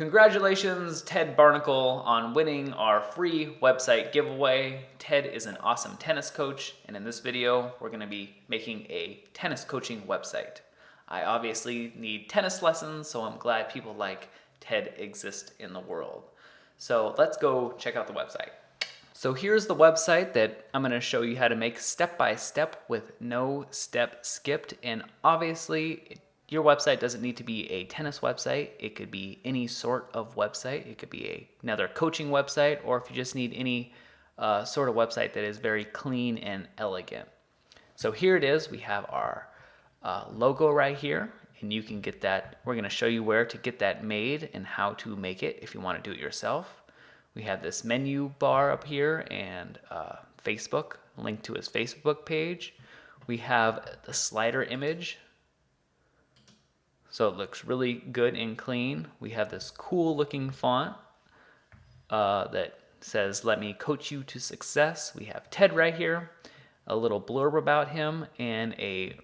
Congratulations, Ted Barnacle, on winning our free website giveaway. Ted is an awesome tennis coach, and in this video, we're going to be making a tennis coaching website. I obviously need tennis lessons, so I'm glad people like Ted exist in the world. So let's go check out the website. So here's the website that I'm going to show you how to make step by step with no step skipped. And obviously, your website doesn't need to be a tennis website. It could be any sort of website. It could be another coaching website, or if you just need any sort of website that is very clean and elegant. So here it is. We have our logo right here, and you can get that. We're going to show you where to get that made and how to make it if you want to do it yourself. We have this menu bar up here and Facebook, link to his Facebook page. We have the slider image, so it looks really good and clean. We have this cool looking font that says, "Let me coach you to success." We have Ted right here, a little blurb about him, and a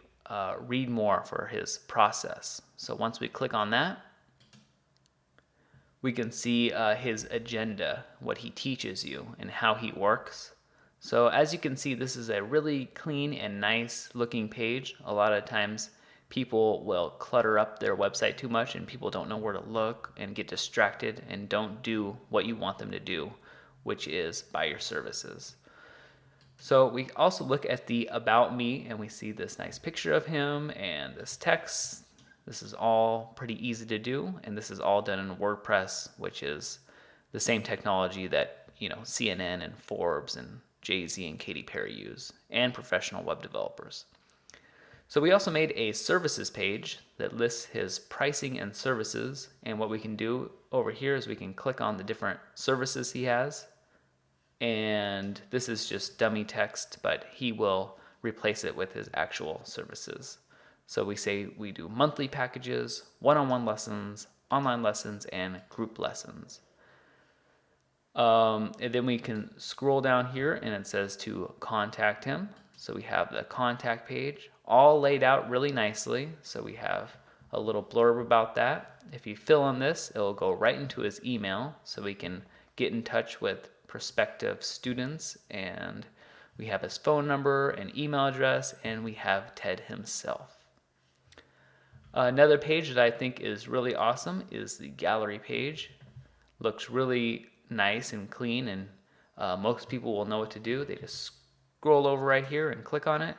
read more for his process. So once we click on that, we can see his agenda, what he teaches you, and how he works. So as you can see, this is a really clean and nice looking page. A lot of times people will clutter up their website too much and people don't know where to look and get distracted and don't do what you want them to do, which is buy your services. So we also look at the About Me, and we see this nice picture of him and this text. This is all pretty easy to do, and this is all done in WordPress, which is the same technology that CNN and Forbes and Jay-Z and Katy Perry use, and professional web developers. So we also made a services page that lists his pricing and services, and what we can do over here is we can click on the different services he has, and this is just dummy text, but he will replace it with his actual services. So we say we do monthly packages, one-on-one lessons, online lessons, and group lessons. And then we can scroll down here and it says to contact him. So we have the contact page all laid out really nicely. So we have a little blurb about that. If you fill in this, it'll go right into his email so we can get in touch with prospective students, and we have his phone number and email address, and we have Ted himself. Another page that I think is really awesome is the gallery page. Looks really nice and clean, and most people will know what to do. They just scroll over right here and click on it,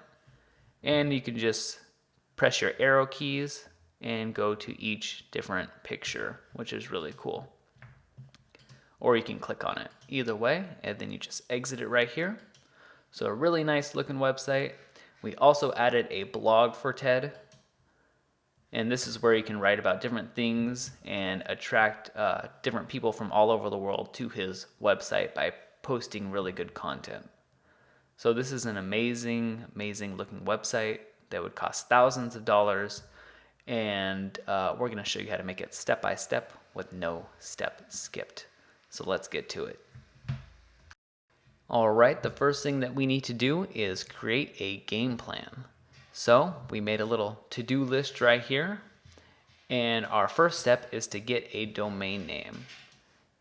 and you can just press your arrow keys and go to each different picture, which is really cool. Or you can click on it either way, and then you just exit it right here. So a really nice looking website. We also added a blog for Ted, and this is where you can write about different things and attract different people from all over the world to his website by posting really good content. So this is an amazing looking website that would cost thousands of dollars, and we're going to show you how to make it step by step with no step skipped. So let's get to it. All right, the first thing that we need to do is create a game plan. So we made a little to-do list right here, and our first step is to get a domain name.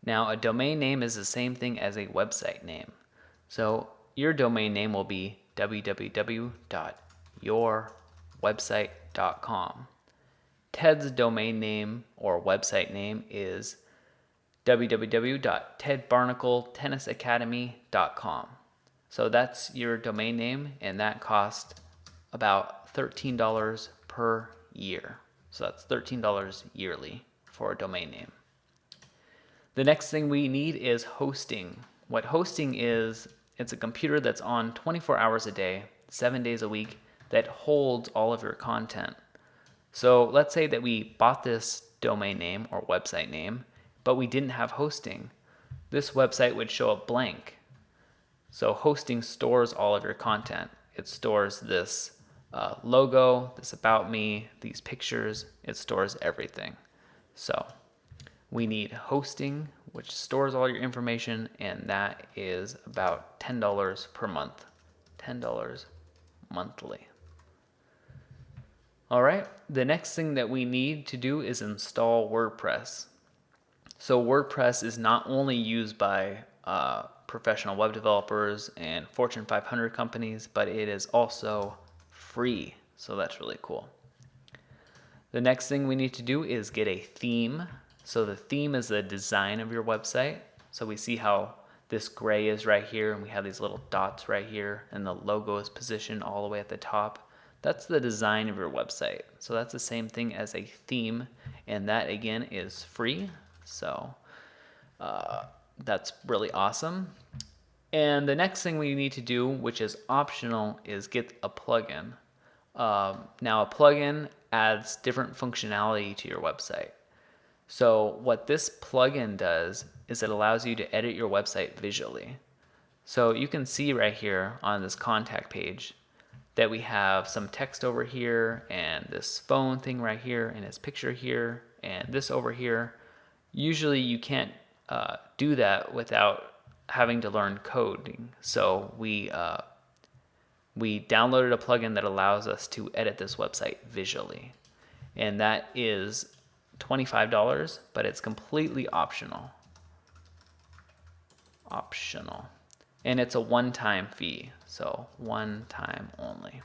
Now, a domain name is the same thing as a website name. So your domain name will be www.yourwebsite.com. Ted's domain name or website name is www.tedbarnacletennisacademy.com. So that's your domain name, and that costs about $13 per year. So that's $13 yearly for a domain name. The next thing we need is hosting. What hosting is, it's a computer that's on 24 hours a day, 7 days a week, that holds all of your content. So let's say that we bought this domain name or website name, but we didn't have hosting. This website would show up blank. So hosting stores all of your content. It stores this logo, this about me, these pictures. It stores everything. So we need hosting, which stores all your information, and that is about $10 per month. $10 monthly. All right, the next thing that we need to do is install WordPress. So WordPress is not only used by professional web developers and Fortune 500 companies, but it is also free. So that's really cool. The next thing we need to do is get a theme. So the theme is the design of your website. So we see how this gray is right here, and we have these little dots right here, and the logo is positioned all the way at the top. That's the design of your website. So that's the same thing as a theme, and that again is free. So that's really awesome. And the next thing we need to do, which is optional, is get a plugin. Now a plugin adds different functionality to your website. So what this plugin does is it allows you to edit your website visually. So you can see right here on this contact page that we have some text over here and this phone thing right here and this picture here and this over here. Usually you can't do that without having to learn coding. So we downloaded a plugin that allows us to edit this website visually. And that is $25, but it's completely optional. And it's a one-time fee, so one time only.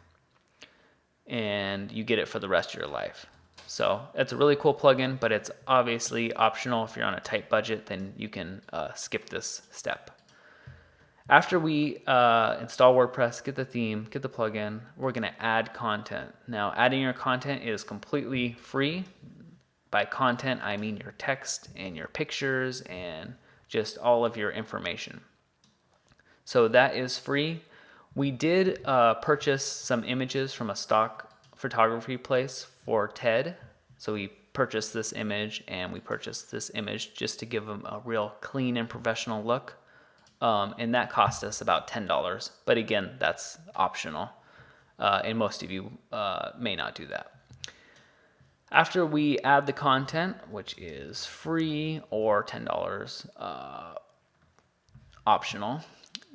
And you get it for the rest of your life. So it's a really cool plugin, but it's obviously optional. If you're on a tight budget, then you can skip this step. After we install WordPress, get the theme, get the plugin, we're going to add content. Now, adding your content is completely free. By content, I mean your text and your pictures and just all of your information. So that is free. We did purchase some images from a stock photography place for TED. So we purchased this image, and we purchased this image just to give them a real clean and professional look. And that cost us about $10. But again, that's optional. And most of you may not do that. After we add the content, which is free or $10 optional,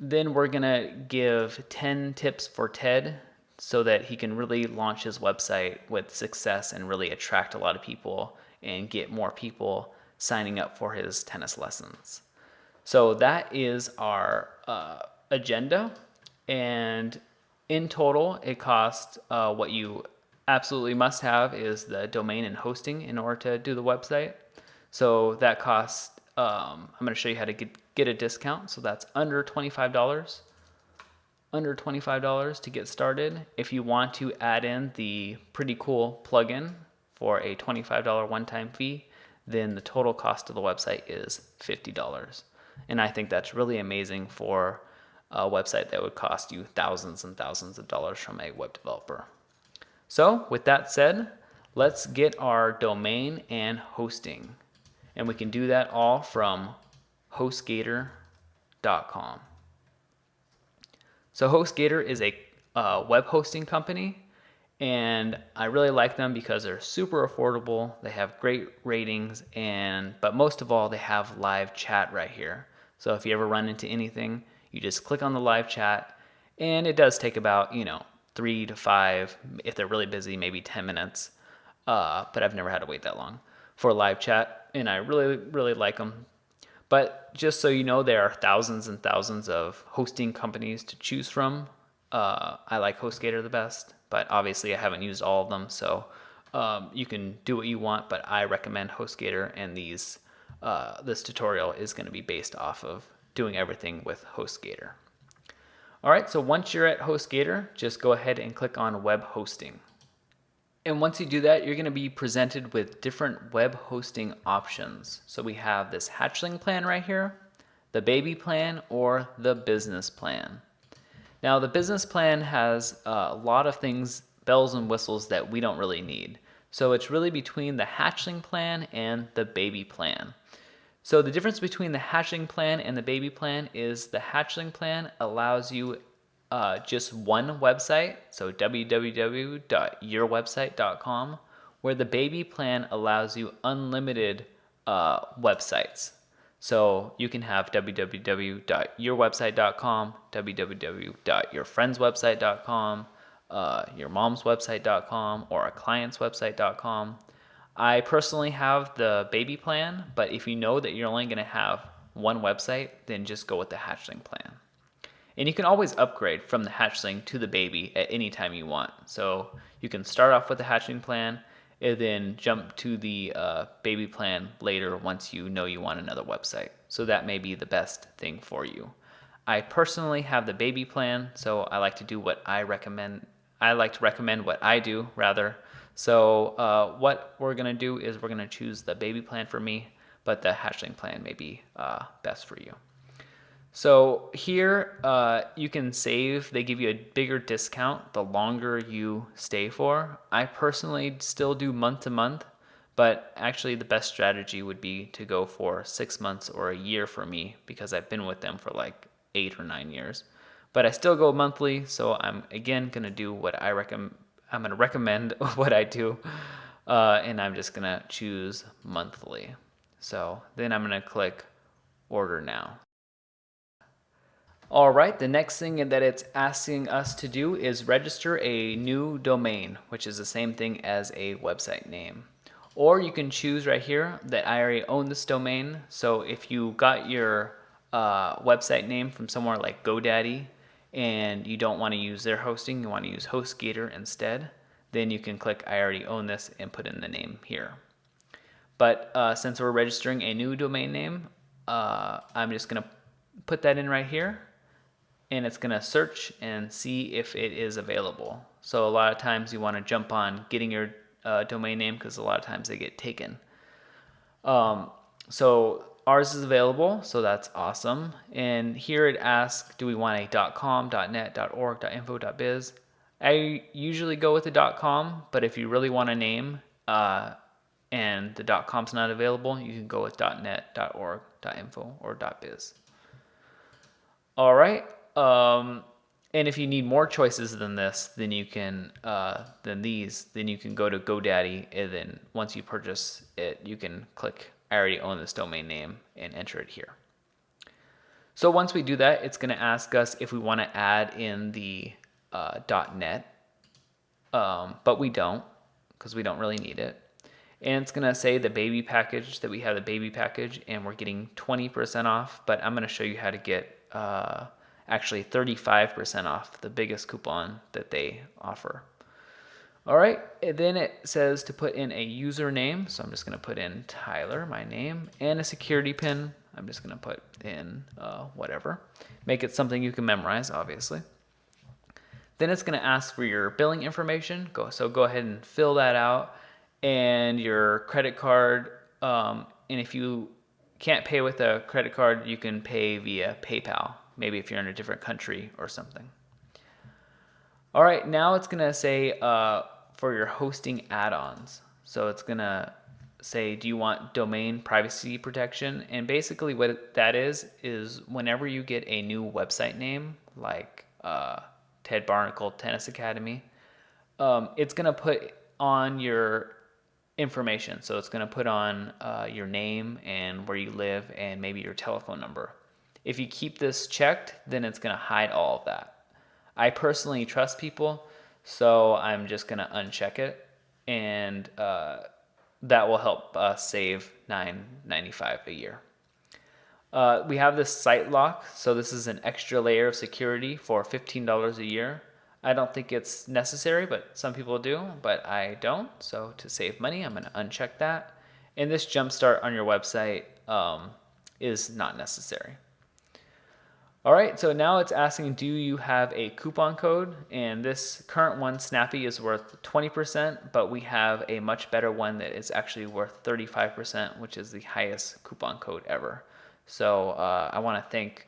then we're going to give 10 tips for Ted so that he can really launch his website with success and really attract a lot of people and get more people signing up for his tennis lessons. So that is our agenda, and in total it costs what you absolutely must have is the domain and hosting in order to do the website. So that costs, I'm going to show you how to get a discount. So that's under $25. Under $25 to get started. If you want to add in the pretty cool plugin for a $25 one-time fee, then the total cost of the website is $50. And I think that's really amazing for a website that would cost you thousands and thousands of dollars from a web developer. So with that said, let's get our domain and hosting. And we can do that all from HostGator.com. So HostGator is a web hosting company, and I really like them because they're super affordable. They have great ratings, but most of all, they have live chat right here. So if you ever run into anything, you just click on the live chat, and it does take about 3 to 5, if they're really busy, maybe 10 minutes. But I've never had to wait that long for a live chat, and I really, really like them. But just so you know, there are thousands and thousands of hosting companies to choose from. I like HostGator the best, but obviously I haven't used all of them, so you can do what you want, but I recommend HostGator, and this tutorial is going to be based off of doing everything with HostGator. All right, so once you're at HostGator, just go ahead and click on Web Hosting. And once you do that, you're going to be presented with different web hosting options. So we have this hatchling plan right here, the baby plan, or the business plan. Now the business plan has a lot of things, bells and whistles, that we don't really need. So it's really between the hatchling plan and the baby plan. So the difference between the hatchling plan and the baby plan is the hatchling plan allows you just one website, so www.yourwebsite.com, where the baby plan allows you unlimited websites. So you can have www.yourwebsite.com, www.yourfriendswebsite.com, your mom's website.com, or a client's website.com. I personally have the baby plan, but if you know that you're only going to have one website, then just go with the hatchling plan. And you can always upgrade from the hatchling to the baby at any time you want. So you can start off with the hatchling plan and then jump to the baby plan later once you know you want another website. So that may be the best thing for you. I personally have the baby plan, so I like to do what I recommend. I like to recommend what I do rather. So what we're gonna do is we're gonna choose the baby plan for me, but the hatchling plan may be best for you. So here you can save. They give you a bigger discount the longer you stay for. I personally still do month to month, but actually the best strategy would be to go for 6 months or a year for me because I've been with them for like 8 or 9 years. But I still go monthly, so I'm again gonna do what I recommend. I'm gonna recommend what I do, and I'm just gonna choose monthly. So then I'm gonna click order now. All right, the next thing that it's asking us to do is register a new domain, which is the same thing as a website name. Or you can choose right here that I already own this domain. So if you got your website name from somewhere like GoDaddy and you don't want to use their hosting, you want to use HostGator instead, then you can click I already own this and put in the name here. But since we're registering a new domain name, I'm just going to put that in right here. And it's going to search and see if it is available. So a lot of times you want to jump on getting your domain name because a lot of times they get taken. So ours is available, so that's awesome. And here it asks, do we want a .com, .net, .org, .info, .biz? I usually go with the .com, but if you really want a name and the .com's not available, you can go with .net, .org, .info, or .biz. All right. And if you need more choices than this, then you can then you can go to GoDaddy, and then once you purchase it, you can click I already own this domain name and enter it here. So once we do that, it's going to ask us if we want to add in the .net, but we don't because we don't really need it. And it's going to say the baby package, that we have the baby package, and we're getting 20% off, but I'm going to show you how to get actually 35% off, the biggest coupon that they offer. All right, and then it says to put in a username, so I'm just going to put in Tyler, my name, and a security pin. I'm just going to put in whatever. Make it something you can memorize, obviously. Then it's going to ask for your billing information. So go ahead and fill that out, and your credit card. And if you can't pay with a credit card, you can pay via PayPal, maybe if you're in a different country or something. All right, now it's going to say for your hosting add-ons. So it's going to say, do you want domain privacy protection? And basically what that is whenever you get a new website name, like Ted Barnacle Tennis Academy, it's going to put on your information. So it's going to put on your name and where you live and maybe your telephone number. If you keep this checked, then it's going to hide all of that. I personally trust people, so I'm just going to uncheck it, and that will help us save $9.95 a year. We have this site lock, so this is an extra layer of security for $15 a year. I don't think it's necessary, but some people do, but I don't. So to save money, I'm going to uncheck that. And this jumpstart on your website is not necessary. All right, so now it's asking, do you have a coupon code? And this current one, Snappy, is worth 20%, but we have a much better one that is actually worth 35%, which is the highest coupon code ever. So I want to thank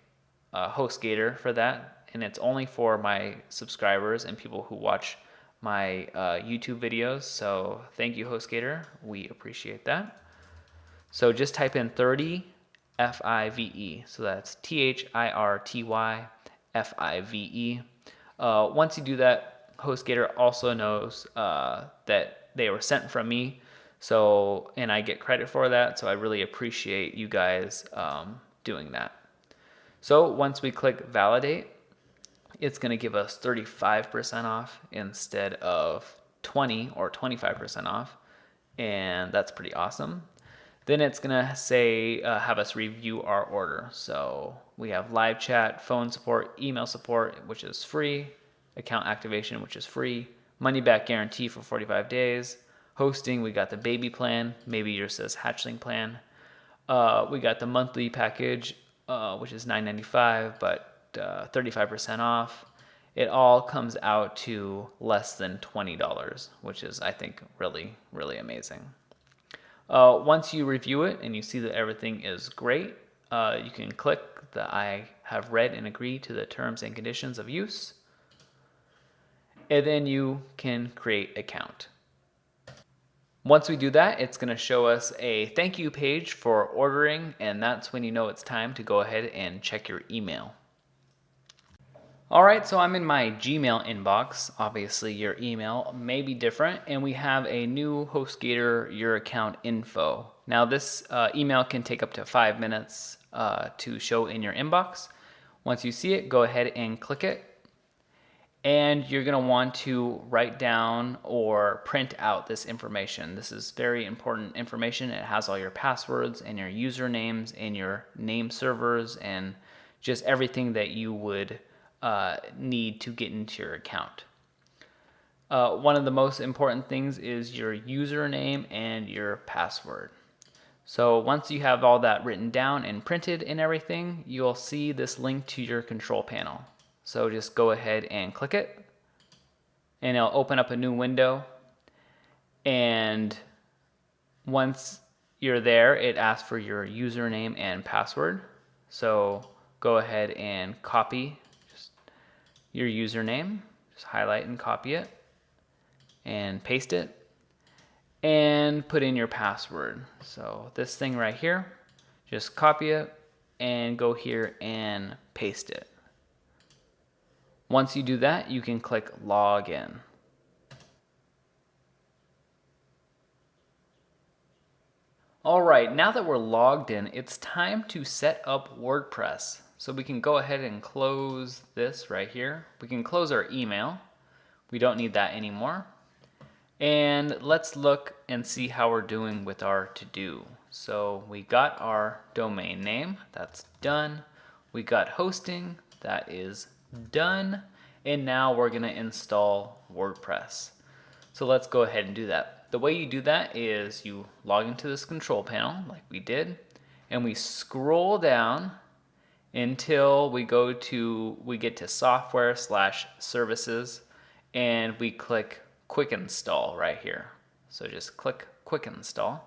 HostGator for that, and it's only for my subscribers and people who watch my YouTube videos. So thank you, HostGator. We appreciate that. So just type in 30 FIVE. So that's THIRTY FIVE. Once you do that, HostGator also knows that they were sent from me. So, and I get credit for that. So I really appreciate you guys doing that. So once we click validate, it's going to give us 35% off instead of 20 or 25% off. and that's pretty awesome. Then it's gonna say, have us review our order. So we have live chat, phone support, email support, which is free, account activation, which is free, money back guarantee for 45 days, hosting, we got the baby plan, maybe yours says hatchling plan. We got the monthly package, which is $9.95, but 35% off. It all comes out to less than $20, which is, I think, really, really amazing. Once you review it and you see that everything is great, you can click the I have read and agree to the terms and conditions of use, and then you can create account. Once we do that, it's going to show us a thank you page for ordering, and that's when you know it's time to go ahead and check your email. All right, so I'm in my Gmail inbox. Obviously, your email may be different, and we have a new HostGator Your Account info. Now, this email can take up to 5 minutes to show in your inbox. Once you see it, go ahead and click it. And you're going to want to write down or print out this information. This is very important information. It has all your passwords and your usernames and your name servers and just everything that you would need to get into your account. One of the most important things is your username and your password. So once you have all that written down and printed and everything, you'll see this link to your control panel. So just go ahead and click it, and it'll open up a new window. And once you're there, it asks for your username and password. So go ahead and copy your username, just highlight and copy it, and paste it, and put in your password. So this thing right here, just copy it and go here and paste it. Once you do that, you can click log in. All right, now that we're logged in, it's time to set up WordPress. So we can go ahead and close this right here. We can close our email. We don't need that anymore. And let's look and see how we're doing with our to-do. So we got our domain name, that's done. We got hosting, that is done. And now we're gonna install WordPress. So let's go ahead and do that. The way you do that is you log into this control panel like we did, and we scroll down until we get to software/services, and we click quick install right here. So just click quick install.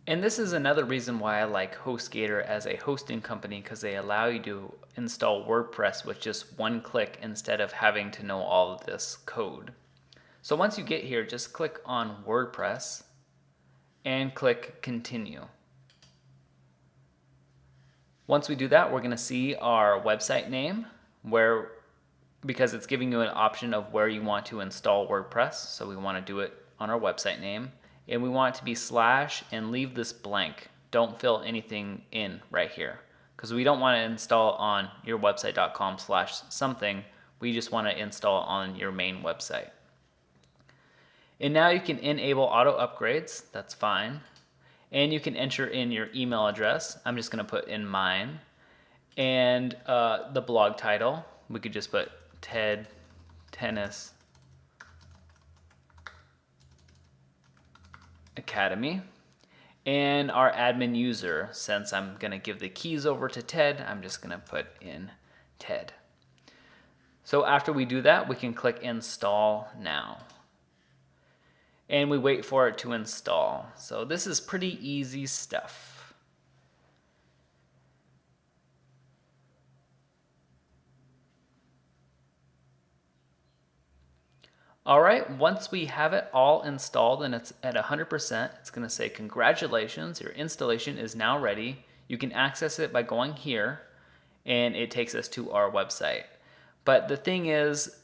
And this is another reason why I like HostGator as a hosting company, because they allow you to install WordPress with just one click instead of having to know all of this code. So once you get here, just click on WordPress and click continue. Once we do that, we're going to see our website name, because it's giving you an option of where you want to install WordPress. So we want to do it on our website name, and we want it to be / and leave this blank. Don't fill anything in right here, because we don't want to install on yourwebsite.com/something. We just want to install on your main website. And now you can enable auto upgrades. That's fine. And you can enter in your email address. I'm just going to put in mine. And the blog title, we could just put TED Tennis Academy. And our admin user, since I'm going to give the keys over to Ted, I'm just going to put in Ted. So after we do that, we can click install now. And we wait for it to install. So this is pretty easy stuff. All right, once we have it all installed and it's at 100%, it's going to say, congratulations, your installation is now ready. You can access it by going here, and it takes us to our website. But the thing is,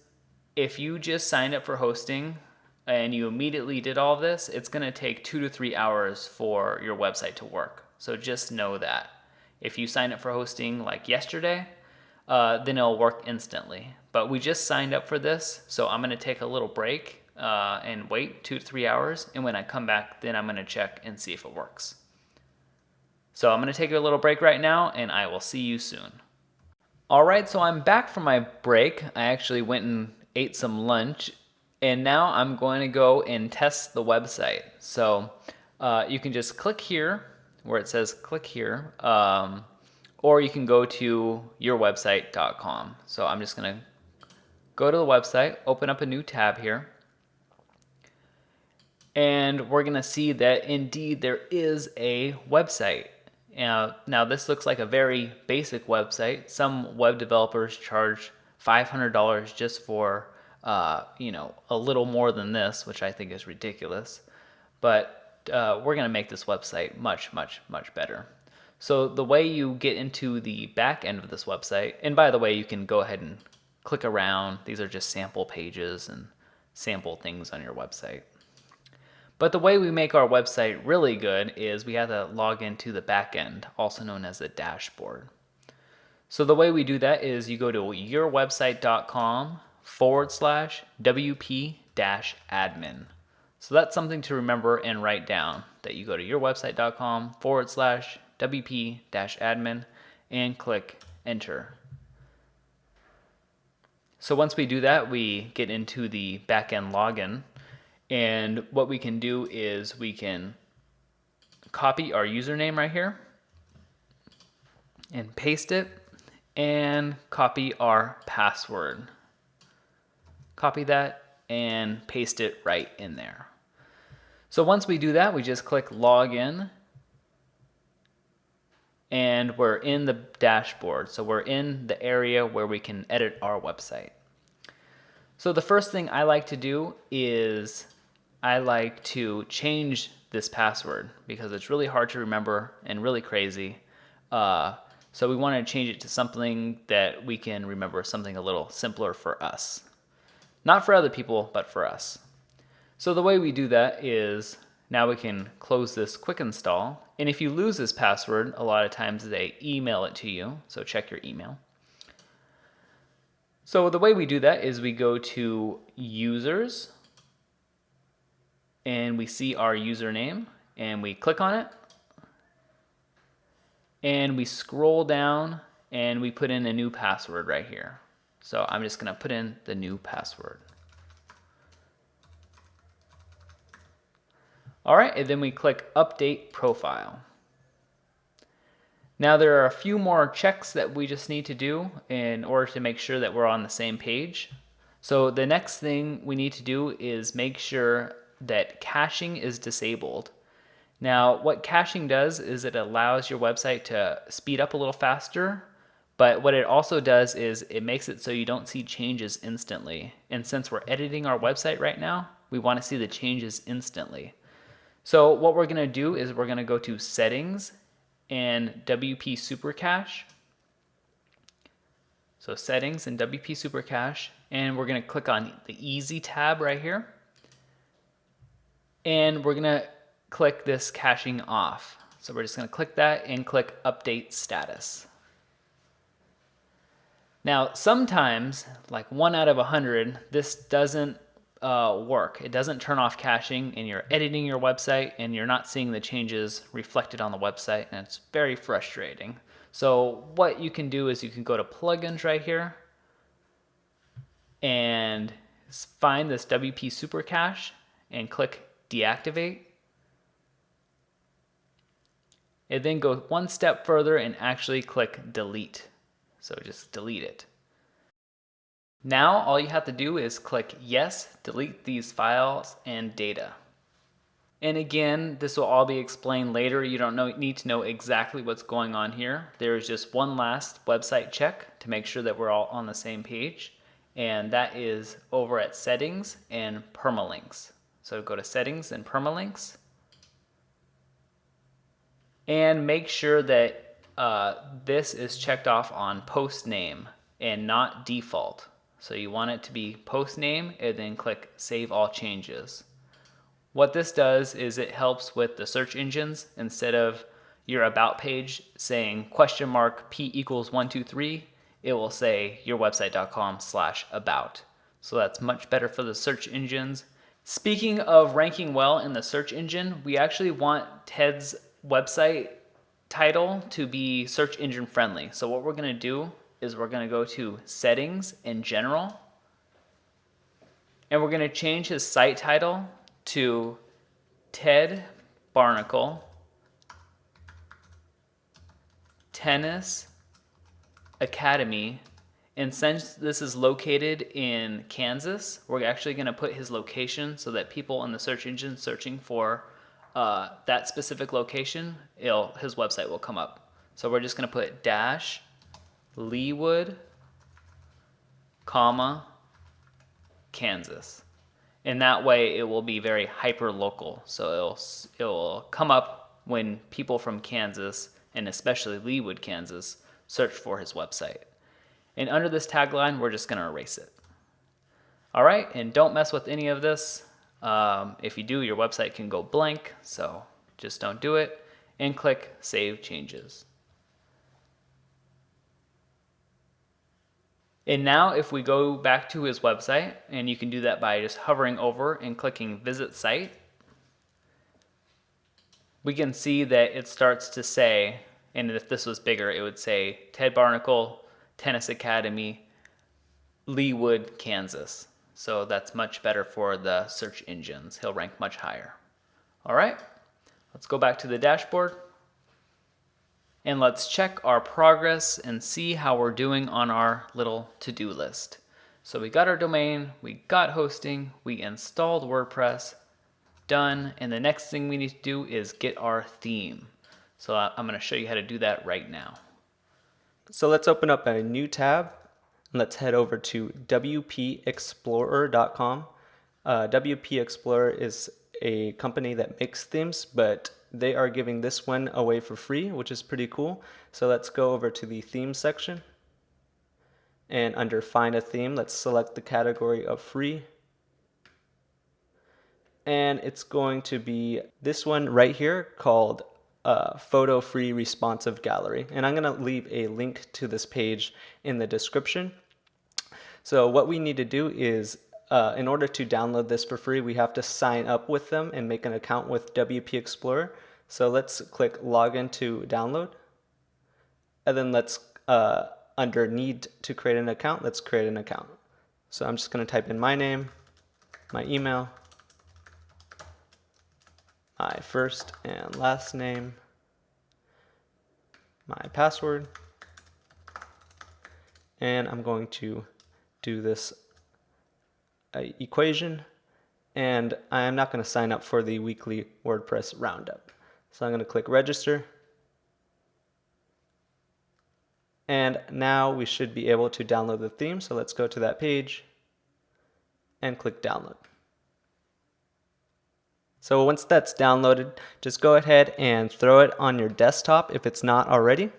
if you just signed up for hosting and you immediately did all of this, it's going to take 2 to 3 hours for your website to work. So just know that. If you sign up for hosting like yesterday, then it'll work instantly. But we just signed up for this, so I'm going to take a little break and wait 2 to 3 hours. And when I come back, then I'm going to check and see if it works. So I'm going to take a little break right now, and I will see you soon. All right, so I'm back from my break. I actually went and ate some lunch, and now I'm going to go and test the website. So you can just click here where it says click here, or you can go to yourwebsite.com. So I'm just going to go to the website, open up a new tab here, and we're going to see that indeed there is a website. Now this looks like a very basic website. Some web developers charge $500 just for a little more than this, which I think is ridiculous. But we're going to make this website much, much, much better. So the way you get into the back end of this website, and by the way, you can go ahead and click around. These are just sample pages and sample things on your website. But the way we make our website really good is we have to log into the back end, also known as the dashboard. So the way we do that is you go to yourwebsite.com/WP-admin. So that's something to remember and write down, that you go to yourwebsite.com/WP-admin and click enter. So once we do that, we get into the backend login. And what we can do is we can copy our username right here and paste it, and copy our password. Copy that and paste it right in there. So once we do that, we just click login, and we're in the dashboard. So we're in the area where we can edit our website. So the first thing I like to do is I like to change this password because it's really hard to remember and really crazy. So we want to change it to something that we can remember, something a little simpler for us. Not for other people, but for us. So the way we do that is now we can close this quick install. And if you lose this password, a lot of times they email it to you. So check your email. So the way we do that is we go to users, and we see our username, and we click on it, and we scroll down, and we put in a new password right here. So I'm just going to put in the new password. All right, and then we click update profile. Now there are a few more checks that we just need to do in order to make sure that we're on the same page. So the next thing we need to do is make sure that caching is disabled. Now what caching does is it allows your website to speed up a little faster, but what it also does is it makes it so you don't see changes instantly. And since we're editing our website right now, we want to see the changes instantly. So what we're going to do is we're going to go to settings and WP Super Cache. So settings and WP Super Cache, and we're going to click on the easy tab right here. And we're going to click this caching off. So we're just going to click that and click update status. Now sometimes, like 1 out of 100, this doesn't work. It doesn't turn off caching, and you're editing your website and you're not seeing the changes reflected on the website, and it's very frustrating. So what you can do is you can go to plugins right here and find this WP Super Cache and click deactivate, and then go one step further and actually click delete. So just delete it. Now all you have to do is click yes, delete these files and data. And again, this will all be explained later. You don't need to know exactly what's going on here. There is just one last website check to make sure that we're all on the same page, and that is over at settings and permalinks. So go to settings and permalinks, and make sure that this is checked off on post name and not default. So you want it to be post name, and then click save all changes. What this does is it helps with the search engines. Instead of your about page saying ? P = 123, it will say yourwebsite.com/about. So that's much better for the search engines. Speaking of ranking well in the search engine, we actually want Ted's website title to be search engine friendly. So what we're going to do is we're going to go to settings in general, and we're going to change his site title to Ted Barnacle Tennis Academy. And since this is located in Kansas, we're actually going to put his location so that people in the search engine searching for that specific location, his website will come up. So we're just going to put dash Leawood, comma, Kansas. And that way it will be very hyper local. So it'll come up when people from Kansas, and especially Leawood, Kansas, search for his website. And under this tagline, we're just going to erase it. All right, and don't mess with any of this. If you do, your website can go blank, so just don't do it. And click Save Changes. And now if we go back to his website, and you can do that by just hovering over and clicking Visit Site, we can see that it starts to say, and if this was bigger, it would say Ted Barnacle Tennis Academy, Leawood, Kansas. So that's much better for the search engines. He'll rank much higher. All right, let's go back to the dashboard. And let's check our progress and see how we're doing on our little to-do list. So we got our domain, we got hosting, we installed WordPress, done. And the next thing we need to do is get our theme. So I'm going to show you how to do that right now. So let's open up a new tab and let's head over to wpexplorer.com. WP Explorer is a company that makes themes, but they are giving this one away for free, which is pretty cool. So let's go over to the theme section, and under Find a Theme, let's select the category of free. And it's going to be this one right here called Photo Free Responsive Gallery. And I'm going to leave a link to this page in the description. So what we need to do is, in order to download this for free, we have to sign up with them and make an account with WP Explorer. So let's click Login to download. And then let's, under Need to create an account, let's create an account. So I'm just going to type in my name, my email, my first and last name, my password, and I'm going to do this equation, and I'm not going to sign up for the weekly WordPress roundup. So I'm going to click register, and now we should be able to download the theme. So let's go to that page and click download. So once that's downloaded, just go ahead and throw it on your desktop if it's not already.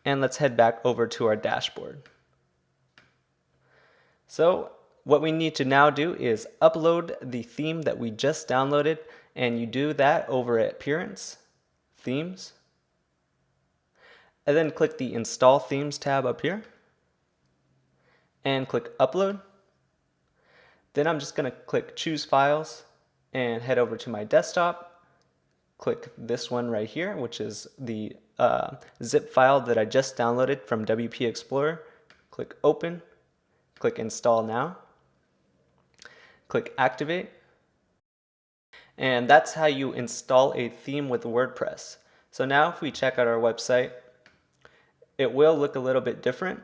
And let's head back over to our dashboard. So what we need to now do is upload the theme that we just downloaded, and you do that over at Appearance, Themes, and then click the Install Themes tab up here, and click Upload. Then I'm just going to click Choose Files and head over to my desktop. Click this one right here, which is the zip file that I just downloaded from WP Explorer. Click Open, click Install Now, click Activate, and that's how you install a theme with WordPress. So now if we check out our website, it will look a little bit different,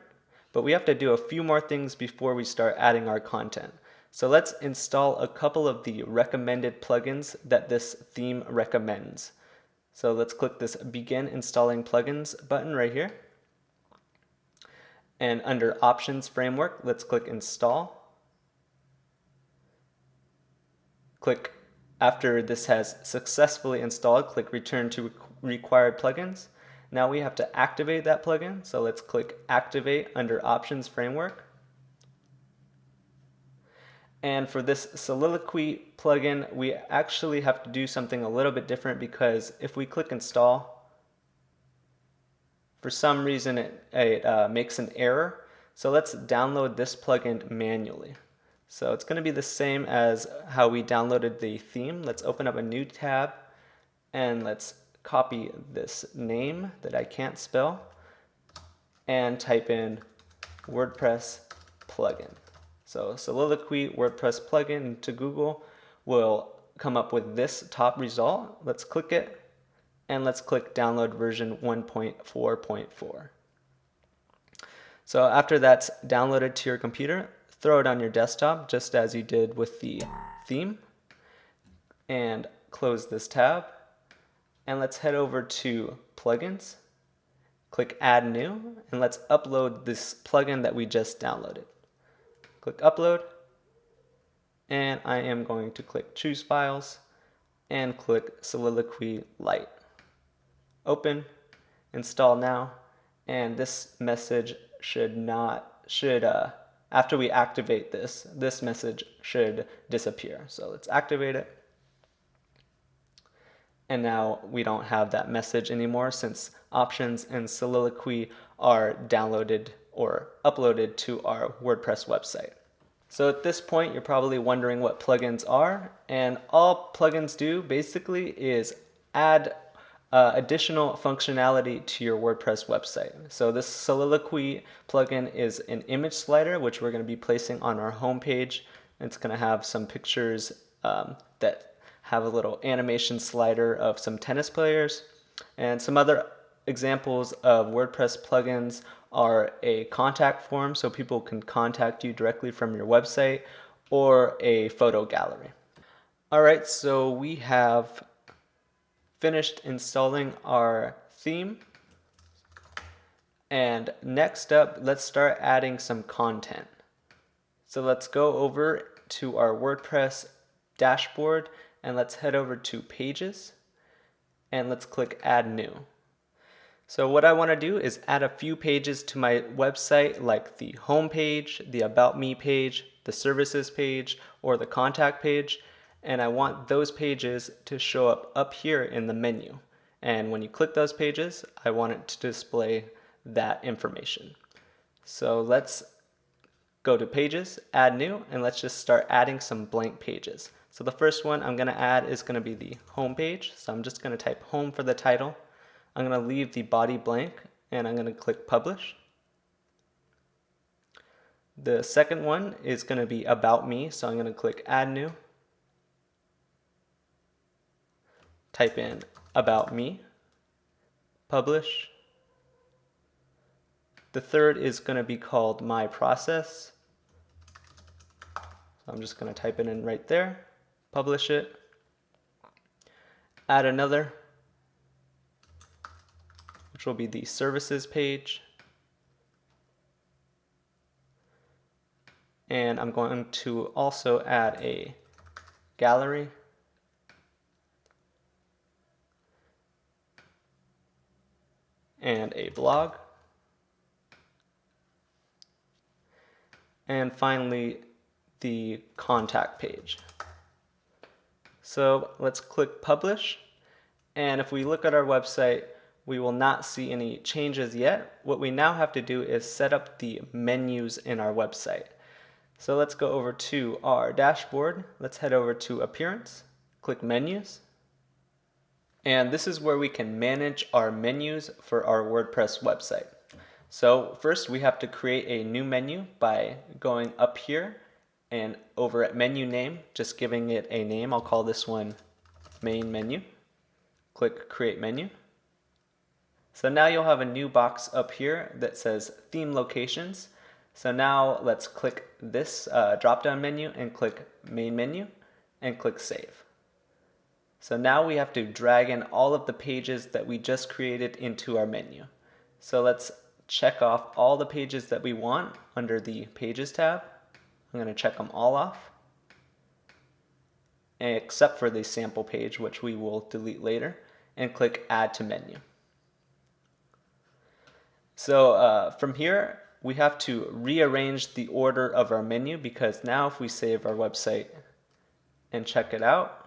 but we have to do a few more things before we start adding our content. So let's install a couple of the recommended plugins that this theme recommends. So let's click this Begin Installing Plugins button right here. And under Options Framework, let's click Install. Click, after this has successfully installed, click Return to Required Plugins. Now we have to activate that plugin, so let's click Activate under Options Framework. And for this Soliloquy plugin, we actually have to do something a little bit different, because if we click Install, for some reason it makes an error. So let's download this plugin manually. So it's going to be the same as how we downloaded the theme. Let's open up a new tab and let's copy this name that I can't spell and type in WordPress plugin. So Soliloquy WordPress plugin into Google will come up with this top result. Let's click it and let's click download version 1.4.4. So after that's downloaded to your computer, throw it on your desktop just as you did with the theme and close this tab. And let's head over to plugins, click add new, and let's upload this plugin that we just downloaded. Click upload, and I am going to click choose files and click Soliloquy Lite. Open, install now, and this message after we activate this message should disappear. So let's activate it. And now we don't have that message anymore since options and Soliloquy are downloaded or uploaded to our WordPress website. So at this point, you're probably wondering what plugins are, and all plugins do basically is add additional functionality to your WordPress website. So this Soliloquy plugin is an image slider, which we're going to be placing on our homepage. It's going to have some pictures that have a little animation slider of some tennis players, and some other examples of WordPress plugins are a contact form so people can contact you directly from your website, or a photo gallery. Alright, so we have finished installing our theme, and next up let's start adding some content. So let's go over to our WordPress dashboard and let's head over to pages and let's click add new. So what I want to do is add a few pages to my website, like the home page, the about me page, the services page, or the contact page, and I want those pages to show up here in the menu. And when you click those pages, I want it to display that information. So let's go to pages, add new, and let's just start adding some blank pages. So the first one I'm going to add is going to be the home page. So I'm just going to type home for the title. I'm going to leave the body blank and I'm going to click publish. The second one is going to be about me, so I'm going to click add new. Type in about me, publish. The third is going to be called my process. So I'm just going to type it in right there, publish it. Add another, which will be the services page. And I'm going to also add a gallery. And a blog. And finally, the contact page. So let's click publish. And if we look at our website, we will not see any changes yet. What we now have to do is set up the menus in our website. So let's go over to our dashboard. Let's head over to appearance, click menus. And this is where we can manage our menus for our WordPress website. So first we have to create a new menu by going up here and over at menu name, just giving it a name. I'll call this one main menu. Click create menu. So now you'll have a new box up here that says theme locations. So now let's click this drop down menu and click main menu and click save. So now we have to drag in all of the pages that we just created into our menu. So let's check off all the pages that we want under the Pages tab. I'm going to check them all off, except for the sample page, which we will delete later, and click Add to Menu. So from here, we have to rearrange the order of our menu, because now if we save our website and check it out,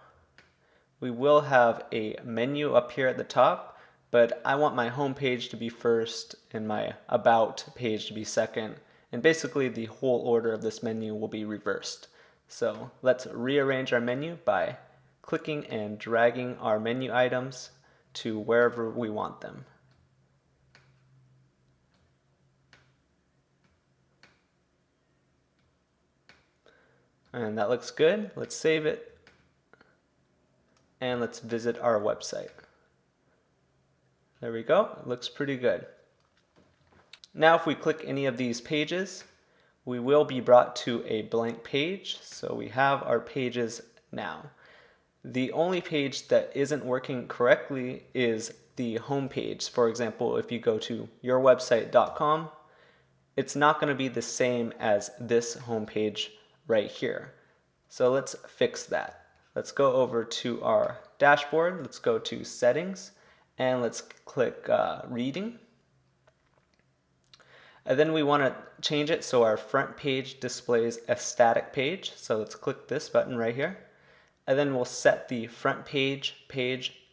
we will have a menu up here at the top but I want my home page to be first and my about page to be second. And basically the whole order of this menu will be reversed. So let's rearrange our menu by clicking and dragging our menu items to wherever we want them. And that looks good. Let's save it. And let's visit our website. There we go. It looks pretty good. Now if we click any of these pages, we will be brought to a blank page. So we have our pages now. The only page that isn't working correctly is the home page. For example, if you go to yourwebsite.com, it's not going to be the same as this home page right here. So let's fix that. Let's go over to our dashboard. Let's go to settings and let's click reading. And then we want to change it so our front page displays a static page. So let's click this button right here. And then we'll set the front page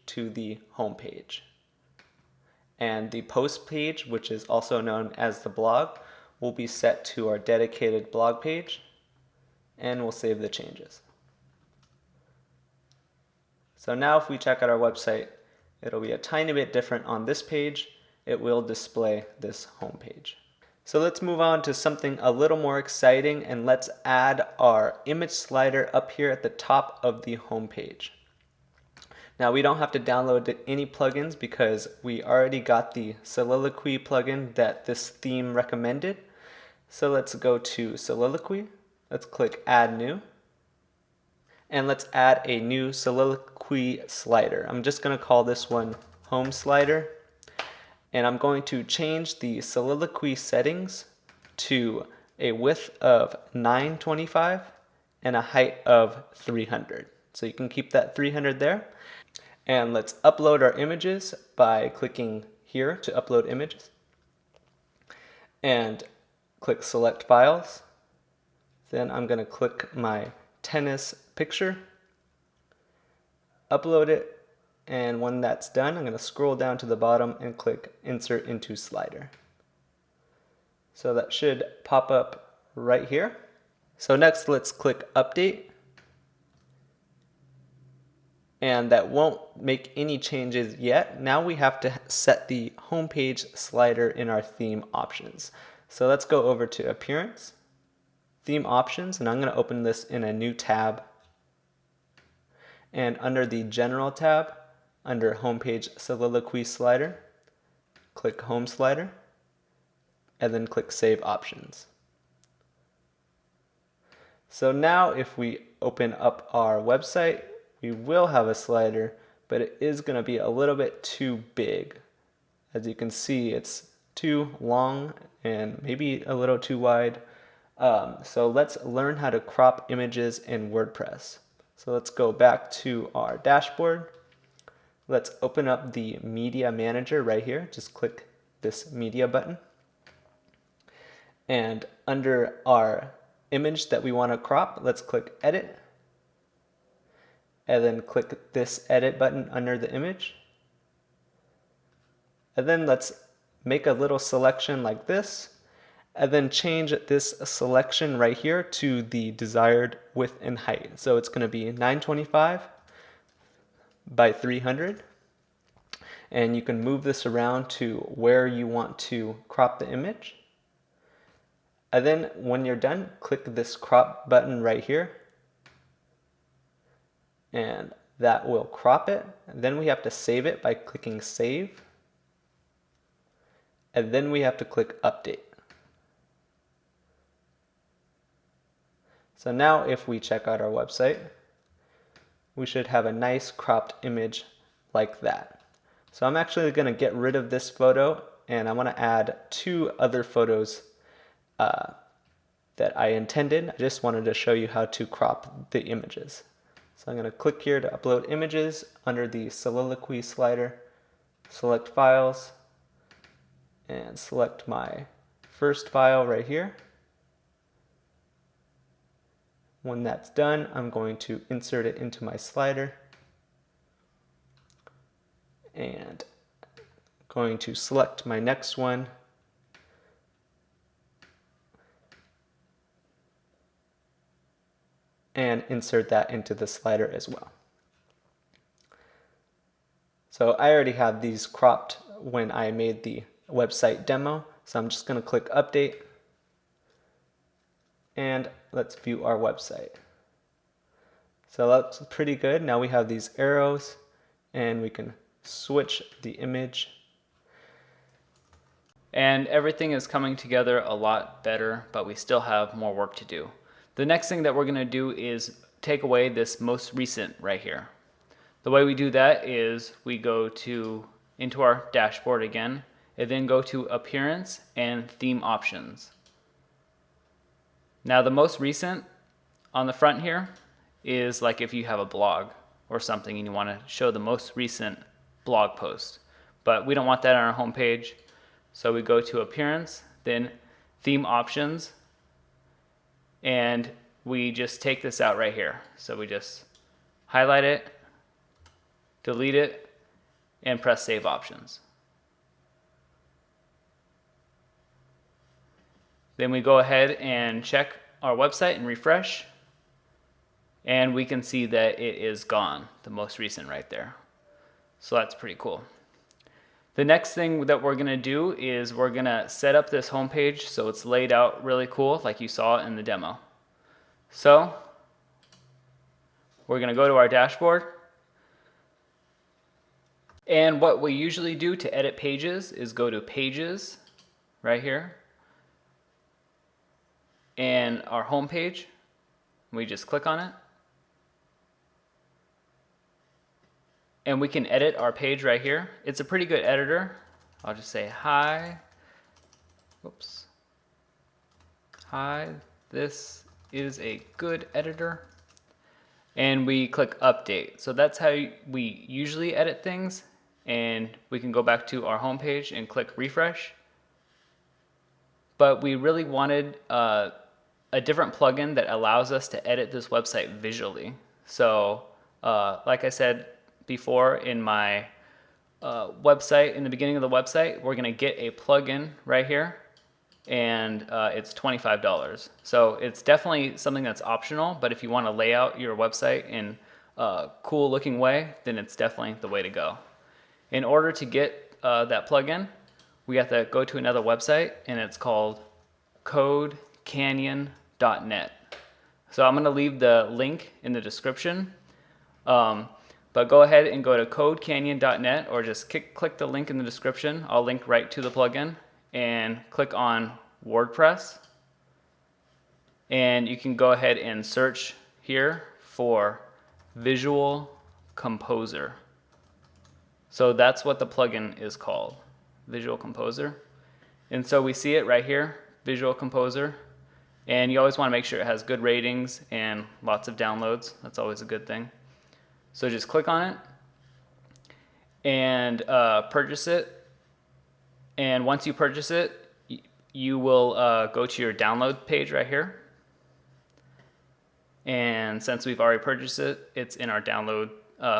to the home page. And the post page, which is also known as the blog, will be set to our dedicated blog page. And we'll save the changes. So now if we check out our website, it'll be a tiny bit different on this page. It will display this home page. So let's move on to something a little more exciting, and let's add our image slider up here at the top of the home page. Now we don't have to download any plugins because we already got the Soliloquy plugin that this theme recommended. So let's go to Soliloquy. Let's click Add New. And let's add a new Soliloquy slider. I'm just going to call this one Home Slider. And I'm going to change the Soliloquy settings to a width of 925 and a height of 300. So you can keep that 300 there. And let's upload our images by clicking here to upload images. And click Select Files. Then I'm going to click my tennis picture, upload it. And when that's done, I'm going to scroll down to the bottom and click Insert into Slider. So that should pop up right here. So next, let's click Update. And that won't make any changes yet. Now we have to set the homepage slider in our theme options. So let's go over to Appearance, Theme Options, and I'm going to open this in a new tab. And under the General tab, under Homepage Soliloquy Slider, click Home Slider, and then click Save Options. So now if we open up our website, we will have a slider, but it is going to be a little bit too big. As you can see, it's too long and maybe a little too wide. So let's learn how to crop images in WordPress. So let's go back to our dashboard. Let's open up the Media Manager right here. Just click this Media button. And under our image that we want to crop, let's click Edit. And then click this Edit button under the image. And then let's make a little selection like this. And then change this selection right here to the desired width and height. So it's going to be 925 by 300. And you can move this around to where you want to crop the image. And then when you're done, click this crop button right here. And that will crop it. And then we have to save it by clicking Save. And then we have to click Update. So now if we check out our website, we should have a nice cropped image like that. So I'm actually going to get rid of this photo, and I want to add two other photos that I intended. I just wanted to show you how to crop the images. So I'm going to click here to upload images under the Soliloquy slider, select files, and select my first file right here. When that's done, I'm going to insert it into my slider. And going to select my next one. And insert that into the slider as well. So I already have these cropped when I made the website demo. So I'm just going to click update. And let's view our website. So that's pretty good. Now we have these arrows and we can switch the image. And everything is coming together a lot better, but we still have more work to do. The next thing that we're going to do is take away this most recent right here. The way we do that is we go into our dashboard again, and then go to Appearance and Theme Options. Now the most recent on the front here is like if you have a blog or something and you want to show the most recent blog post. But we don't want that on our home page. So we go to Appearance, then Theme Options, and we just take this out right here. So we just highlight it, delete it, and press Save Options. Then we go ahead and check our website and refresh, and we can see that it is gone, the most recent right there. So that's pretty cool. The next thing that we're going to do is we're going to set up this homepage so it's laid out really cool like you saw in the demo. So we're going to go to our dashboard. And what we usually do to edit pages is go to Pages right here and our home page. We just click on it. And we can edit our page right here. It's a pretty good editor. I'll just say hi. Whoops. Hi, this is a good editor. And we click update. So that's how we usually edit things. And we can go back to our home page and click refresh. But we really wanted a different plugin that allows us to edit this website visually. So like I said before in my website, in the beginning of the website, we're going to get a plugin right here, and it's $25. So it's definitely something that's optional, but if you want to lay out your website in a cool looking way, then it's definitely the way to go. In order to get that plugin, we have to go to another website, and it's called CodeCanyon.net. So I'm going to leave the link in the description. But go ahead and go to CodeCanyon.net or just click the link in the description. I'll link right to the plugin and click on WordPress. And you can go ahead and search here for Visual Composer. So that's what the plugin is called, Visual Composer. And so we see it right here, Visual Composer. And you always want to make sure it has good ratings and lots of downloads. That's always a good thing. So just click on it and purchase it. And once you purchase it, you will go to your download page right here. And since we've already purchased it, it's in our download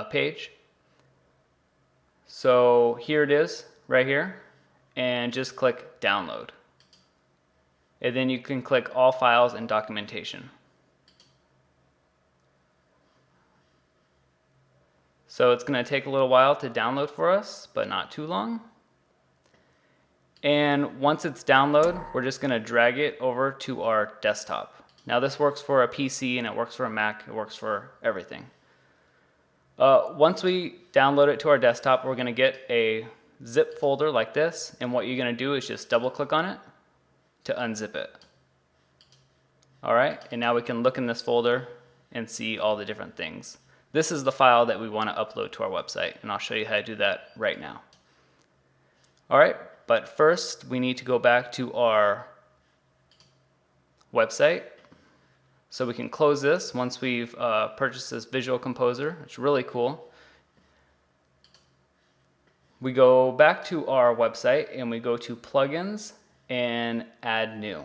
page. So here it is right here, and just click download. And then you can click all files and documentation. So it's going to take a little while to download for us, but not too long. And once it's downloaded, we're just going to drag it over to our desktop. Now this works for a PC and it works for a Mac, it works for everything. Once we download it to our desktop, we're going to get a zip folder like this, and what you're going to do is just double click on it to unzip it. Alright, and now we can look in this folder and see all the different things. This is the file that we want to upload to our website, and I'll show you how to do that right now. Alright, but first we need to go back to our website. So we can close this once we've purchased this Visual Composer. It's really cool. We go back to our website and we go to Plugins and Add New.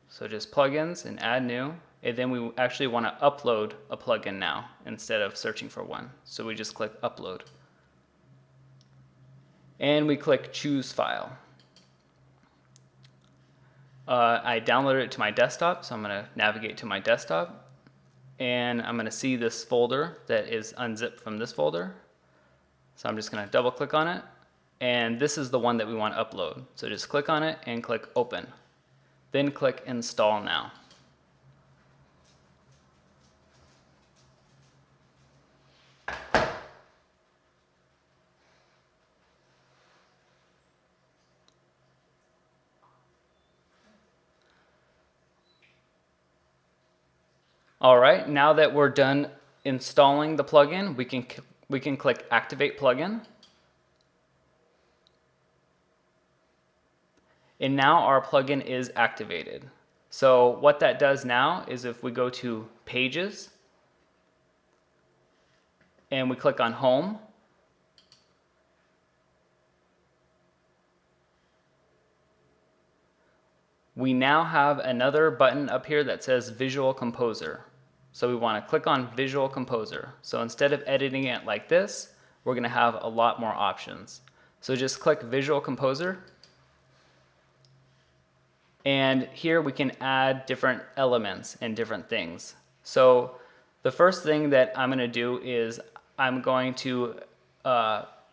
So just Plugins and Add New. And then we actually want to upload a plugin now instead of searching for one. So we just click Upload. and we click choose file. I downloaded it to my desktop, so I'm going to navigate to my desktop, and I'm going to see this folder that is unzipped from this folder. So I'm just going to double click on it, and this is the one that we want to upload. So just click on it and click open. Then click install now. All right, now that we're done installing the plugin, we can click activate plugin. And now our plugin is activated. So what that does now is if we go to pages and we click on home, we now have another button up here that says Visual Composer. So we want to click on Visual Composer. So instead of editing it like this, we're going to have a lot more options. So just click Visual Composer. And here we can add different elements and different things. So the first thing that I'm going to do is I'm going to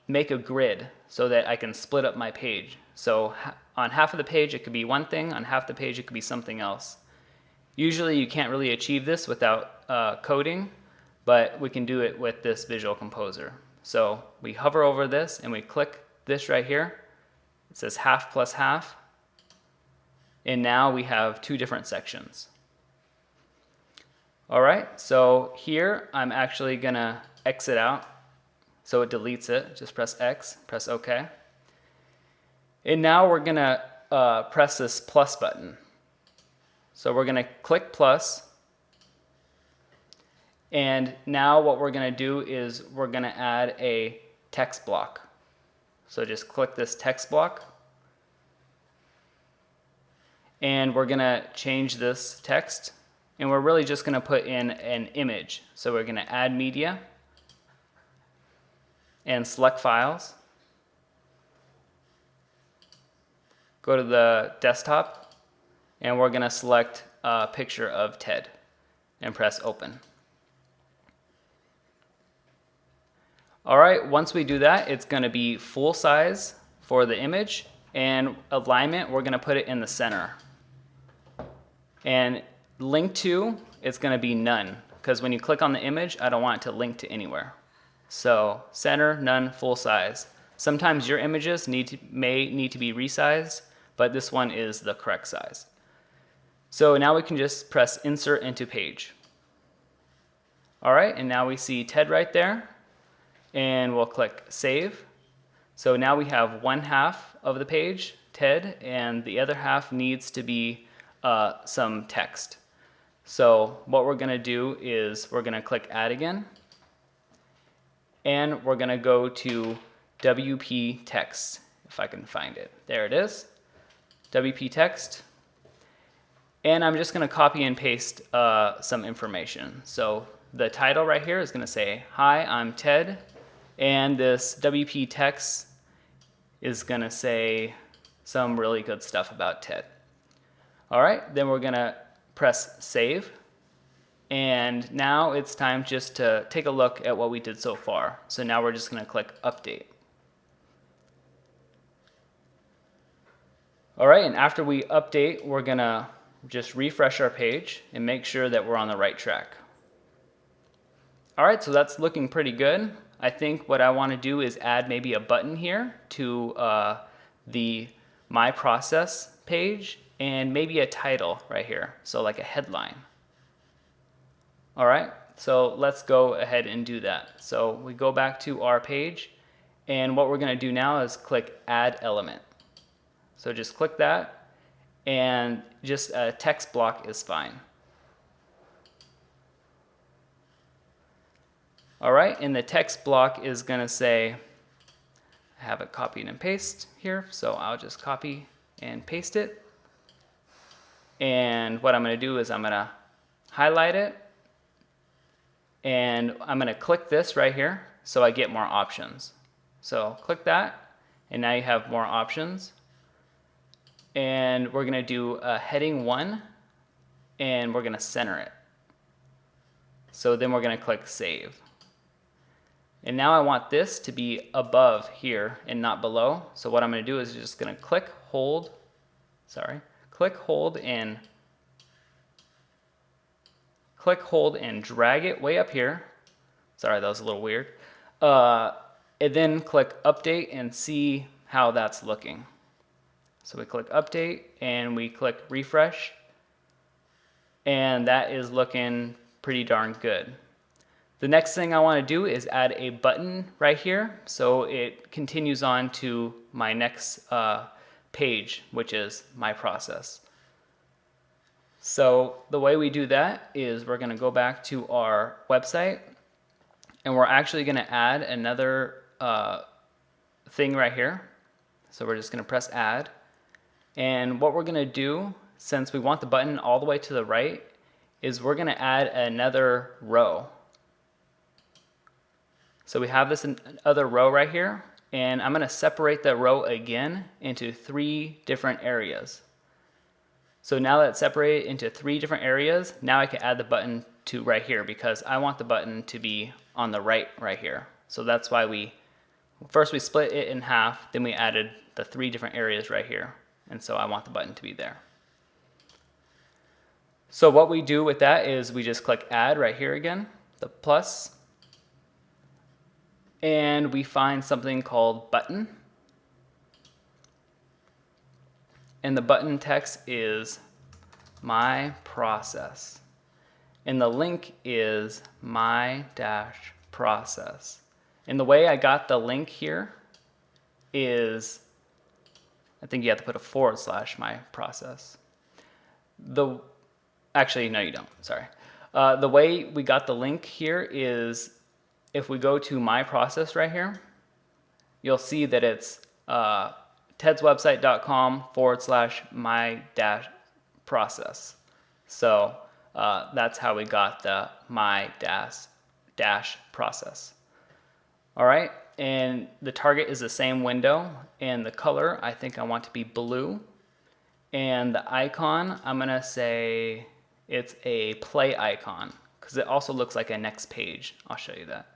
make a grid so that I can split up my page. So on half of the page it could be one thing, on half the page it could be something else. Usually you can't really achieve this without coding, but we can do it with this Visual Composer. So we hover over this and we click this right here. It says half plus half. And now we have two different sections. All right, so here I'm actually gonna exit out. So it deletes it, just press X, press OK. And now we're gonna press this plus button. So we're gonna click plus. And now what we're gonna do is we're gonna add a text block. So just click this text block. And we're gonna change this text, and we're really just gonna put in an image. So we're gonna add media and select files. Go to the desktop, and we're gonna select a picture of Ted and press open. All right, once we do that, it's gonna be full size for the image, and alignment, we're gonna put it in the center. And link to, it's going to be none, because when you click on the image, I don't want it to link to anywhere. So center, none, full size. Sometimes your images may need to be resized, but this one is the correct size. So now we can just press insert into page. All right, and now we see Ted right there, and we'll click save. So now we have one half of the page, Ted, and the other half needs to be some text. So what we're going to do is we're going to click add again, and we're going to go to WP text, if I can find it. There it is, WP text, and I'm just going to copy and paste some information. So the title right here is going to say, hi, I'm Ted, and this WP text is going to say some really good stuff about Ted. All right, then we're gonna press save. And now it's time just to take a look at what we did so far. So now we're just gonna click update. All right, and after we update, we're gonna just refresh our page and make sure that we're on the right track. All right, so that's looking pretty good. I think what I wanna do is add maybe a button here to the My Process page, and maybe a title right here, so like a headline. All right, so let's go ahead and do that. So we go back to our page, and what we're gonna do now is click Add Element. So just click that, and just a text block is fine. All right, and the text block is gonna say, I have it copied and paste here, so I'll just copy and paste it. And what I'm going to do is I'm going to highlight it, and I'm going to click this right here so I get more options. So click that, And now you have more options. And we're gonna do a heading 1, and we're gonna center it. So then we're gonna click save. And now I want this to be above here and not below. So what I'm gonna do is just gonna click, hold, and drag it way up here. Sorry, that was a little weird. And then click update and see how that's looking. So we click update and we click refresh, and that is looking pretty darn good. The next thing I want to do is add a button right here so it continues on to my next page, which is my process. So the way we do that is we're going to go back to our website, and we're actually going to add another thing right here. So we're just going to press add. And what we're going to do, since we want the button all the way to the right, is we're going to add another row. So we have this other row right here, and I'm going to separate that row again into 3 different areas. So now that it's separated into 3 different areas, now I can add the button to right here because I want the button to be on the right here. So that's why first we split it in half, then we added the 3 different areas right here. And so I want the button to be there. So what we do with that is we just click add right here again, the plus, and we find something called button. And the button text is my process. And the link is my-process. And the way I got the link here is, I think you have to put a / my process. Actually, no, you don't. Sorry. The way we got the link here is if we go to my process right here, you'll see that it's tedswebsite.com / my-process. So that's how we got the my-process. All right, and the target is the same window, and the color I think I want to be blue, and the icon I'm gonna say it's a play icon because it also looks like a next page. I'll show you that.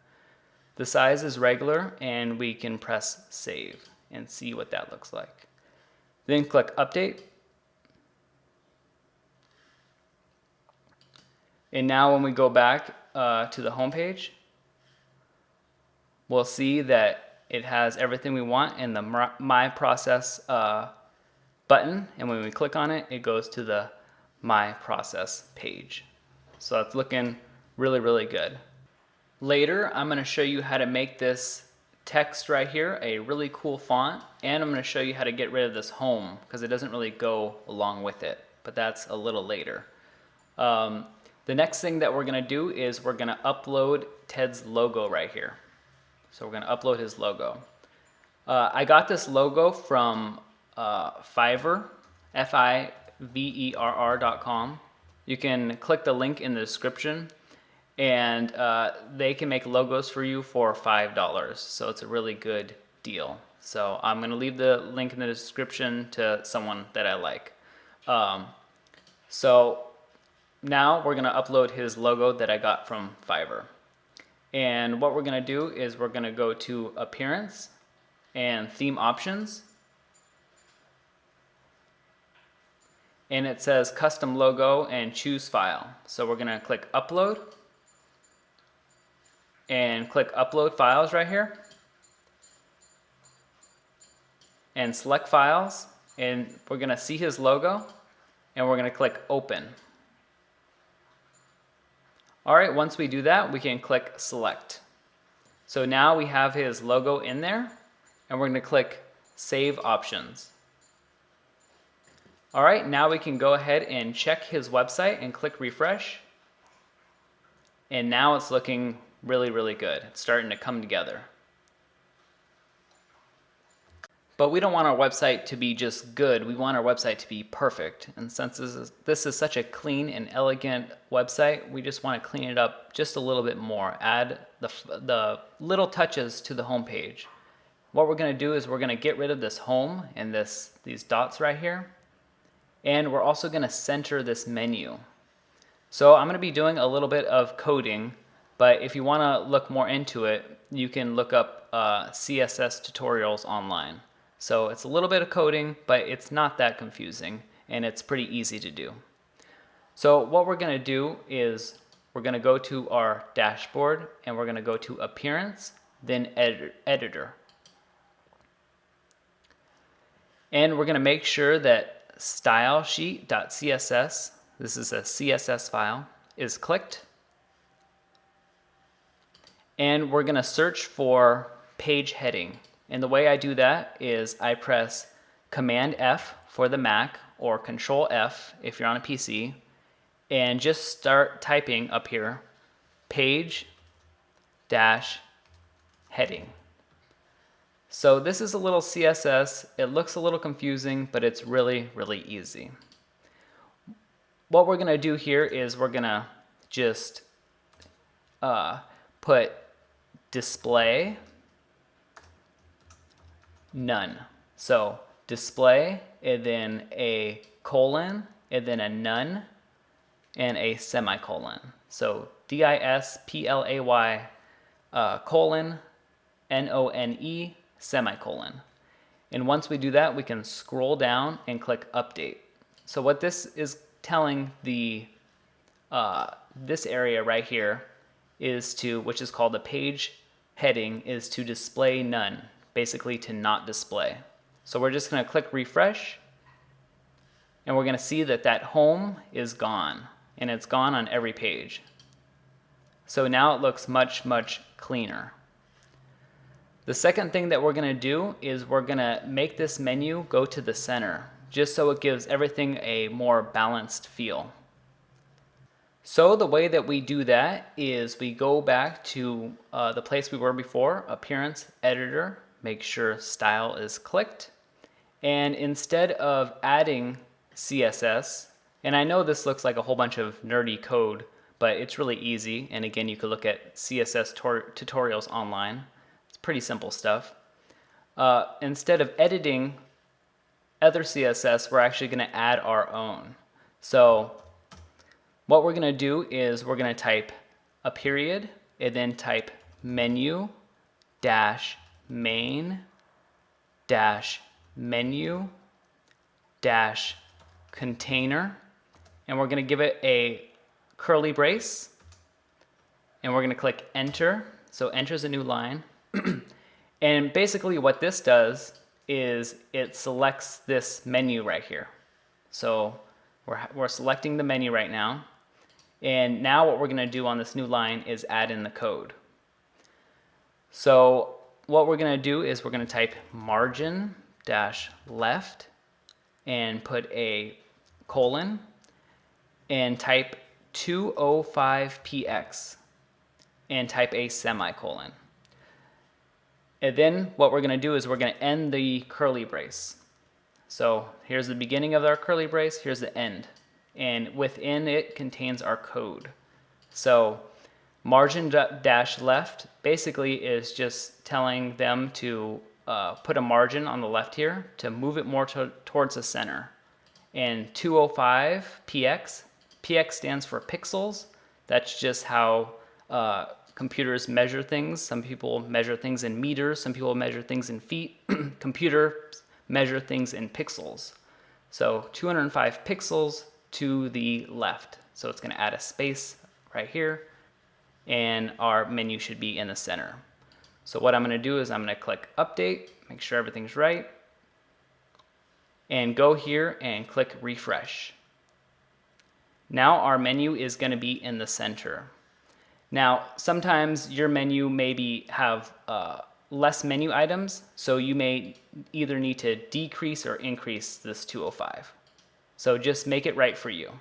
The size is regular, and we can press save and see what that looks like. Then click update. And now when we go back to the home page, we'll see that it has everything we want in the My Process button. And when we click on it, it goes to the My Process page. So it's looking really, really good. Later, I'm going to show you how to make this text right here a really cool font, and I'm going to show you how to get rid of this home because it doesn't really go along with it, but that's a little later. The next thing that we're going to do is we're going to upload Ted's logo right here. So we're going to upload his logo. I got this logo from Fiverr, Fiverr.com. You can click the link in the description, and they can make logos for you for $5. So it's a really good deal. So I'm going to leave the link in the description to someone that I like. So now we're going to upload his logo that I got from Fiverr. And what we're going to do is we're going to go to Appearance and Theme Options. And it says Custom Logo and Choose File. So we're going to click Upload. And click Upload Files right here. And select Files. And we're going to see his logo. And we're going to click Open. All right, once we do that, we can click Select. So now we have his logo in there, and we're going to click Save Options. All right, now we can go ahead and check his website and click Refresh. And now it's looking really, really good. It's starting to come together. But we don't want our website to be just good. We want our website to be perfect. And since this is such a clean and elegant website, we just want to clean it up just a little bit more. Add the little touches to the homepage. what we're going to do is we're going to get rid of this home and these dots right here. And we're also going to center this menu. So I'm going to be doing a little bit of coding, but if you want to look more into it, you can look up CSS tutorials online. So it's a little bit of coding, but it's not that confusing, and it's pretty easy to do. So what we're going to do is we're going to go to our dashboard, and we're going to go to Appearance, then Editor. And we're going to make sure that stylesheet.css, this is a CSS file, is clicked. And we're going to search for page heading. And the way I do that is I press Command F for the Mac or Control F if you're on a PC, and just start typing up here, page dash heading. So this is a little CSS. It looks a little confusing, but it's really, really easy. What we're going to do here is we're going to just put display none. So display, and then a colon, and then a none, and a semicolon. So DISPLAY colon NONE semicolon. And once we do that, we can scroll down and click update. So what this is telling the this area right here is to, which is called the page heading, is to display none, basically to not display. So we're just going to click refresh, and we're going to see that that home is gone, and it's gone on every page. So now it looks much, much cleaner. The second thing that we're going to do is we're going to make this menu go to the center, just so it gives everything a more balanced feel. So the way that we do that is we go back to the place we were before, Appearance, Editor, make sure Style is clicked, and instead of adding CSS, and I know this looks like a whole bunch of nerdy code, but it's really easy, and again, you could look at CSS tutorials online. Pretty simple stuff. Instead of editing other CSS, we're actually going to add our own. So what we're going to do is we're going to type a period, and then type menu dash main dash menu dash container, and we're going to give it a curly brace, and we're going to click enter. So enter is a new line. And basically what this does is it selects this menu right here. So we're selecting the menu right now. And now what we're going to do on this new line is add in the code. So what we're going to do is we're going to type margin dash left and put a colon and type 205px and type a semicolon. And then what we're going to do is we're going to end the curly brace. So here's the beginning of our curly brace, here's the end. And within it contains our code. So margin dash left basically is just telling them to put a margin on the left here to move it more towards the center. And 205px, px stands for pixels. That's just how computers measure things. Some people measure things in meters, some people measure things in feet. Computers measure things in pixels. So 205 pixels to the left. So it's going to add a space right here, and our menu should be in the center. So what I'm going to do is I'm going to click update, make sure everything's right, and go here and click refresh. Now our menu is going to be in the center. Now, sometimes your menu maybe have less menu items, so you may either need to decrease or increase this 205. So just make it right for you.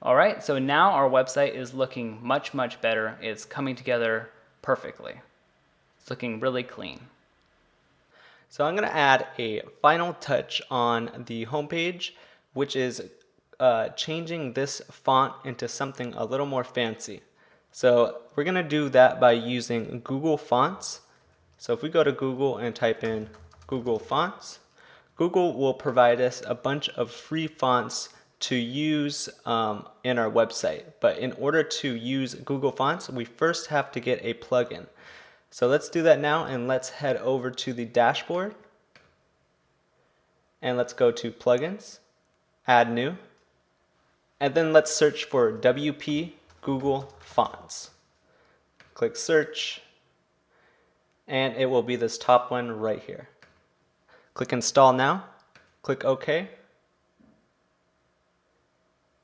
All right, so now our website is looking much, much better. It's coming together perfectly. It's looking really clean. So I'm going to add a final touch on the homepage, which is changing this font into something a little more fancy. So we're going to do that by using Google Fonts. So if we go to Google and type in Google Fonts, Google will provide us a bunch of free fonts to use in our website. But in order to use Google Fonts, we first have to get a plugin. So let's do that now, and let's head over to the dashboard. And let's go to Plugins, Add New, and then let's search for WP Google Fonts. Click Search, and it will be this top one right here. Click Install Now, click OK,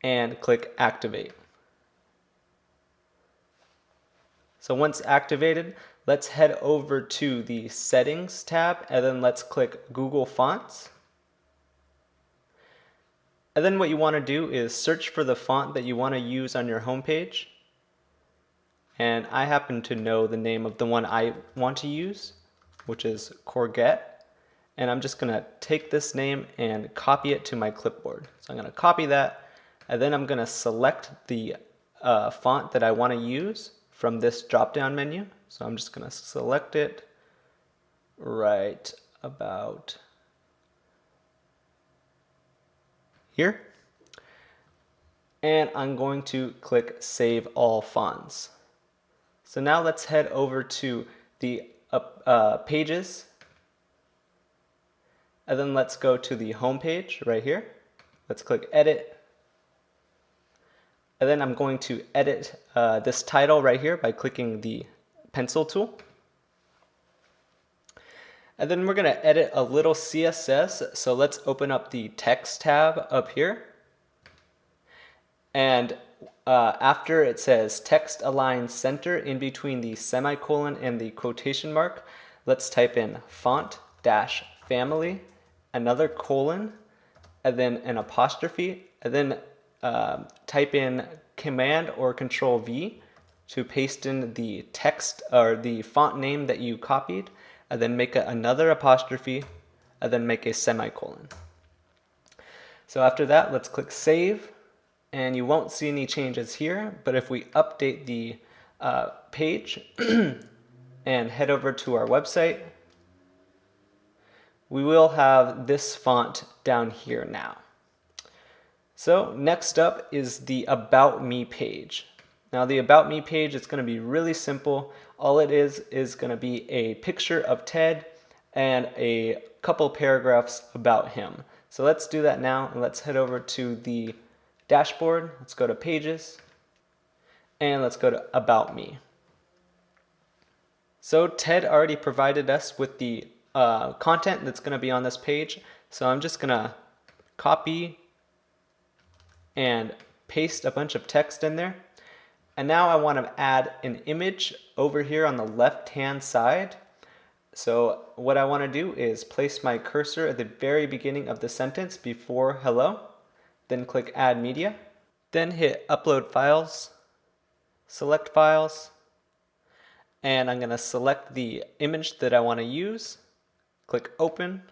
and click Activate. So once activated, let's head over to the Settings tab, and then let's click Google Fonts. And then what you want to do is search for the font that you want to use on your homepage. And I happen to know the name of the one I want to use, which is Courgette. And I'm just going to take this name and copy it to my clipboard. So I'm going to copy that, and then I'm going to select the font that I want to use from this drop-down menu. So I'm just going to select it right about here. And I'm going to click Save All Fonts. So now let's head over to the Pages. And then let's go to the home page right here. Let's click Edit. And then I'm going to edit this title right here by clicking the pencil tool. And then we're going to edit a little CSS. So let's open up the Text tab up here. And after it says Text Align Center in between the semicolon and the quotation mark, let's type in font-family, another colon, and then an apostrophe, and then type in Command or Control V to paste in the text or the font name that you copied, and then make another apostrophe, and then make a semicolon. So after that, let's click Save, and you won't see any changes here, but if we update the page and head over to our website, we will have this font down here now. So next up is the About Me page. Now the About Me page is going to be really simple. All it is going to be a picture of Ted and a couple paragraphs about him. So let's do that now, and let's head over to the dashboard. Let's go to Pages, and let's go to About Me. So Ted already provided us with the content that's going to be on this page. So I'm just going to copy and paste a bunch of text in there. And now I want to add an image over here on the left-hand side. So what I want to do is place my cursor at the very beginning of the sentence before hello, then click Add Media, then hit Upload Files, select Files, and I'm going to select the image that I want to use, click Open,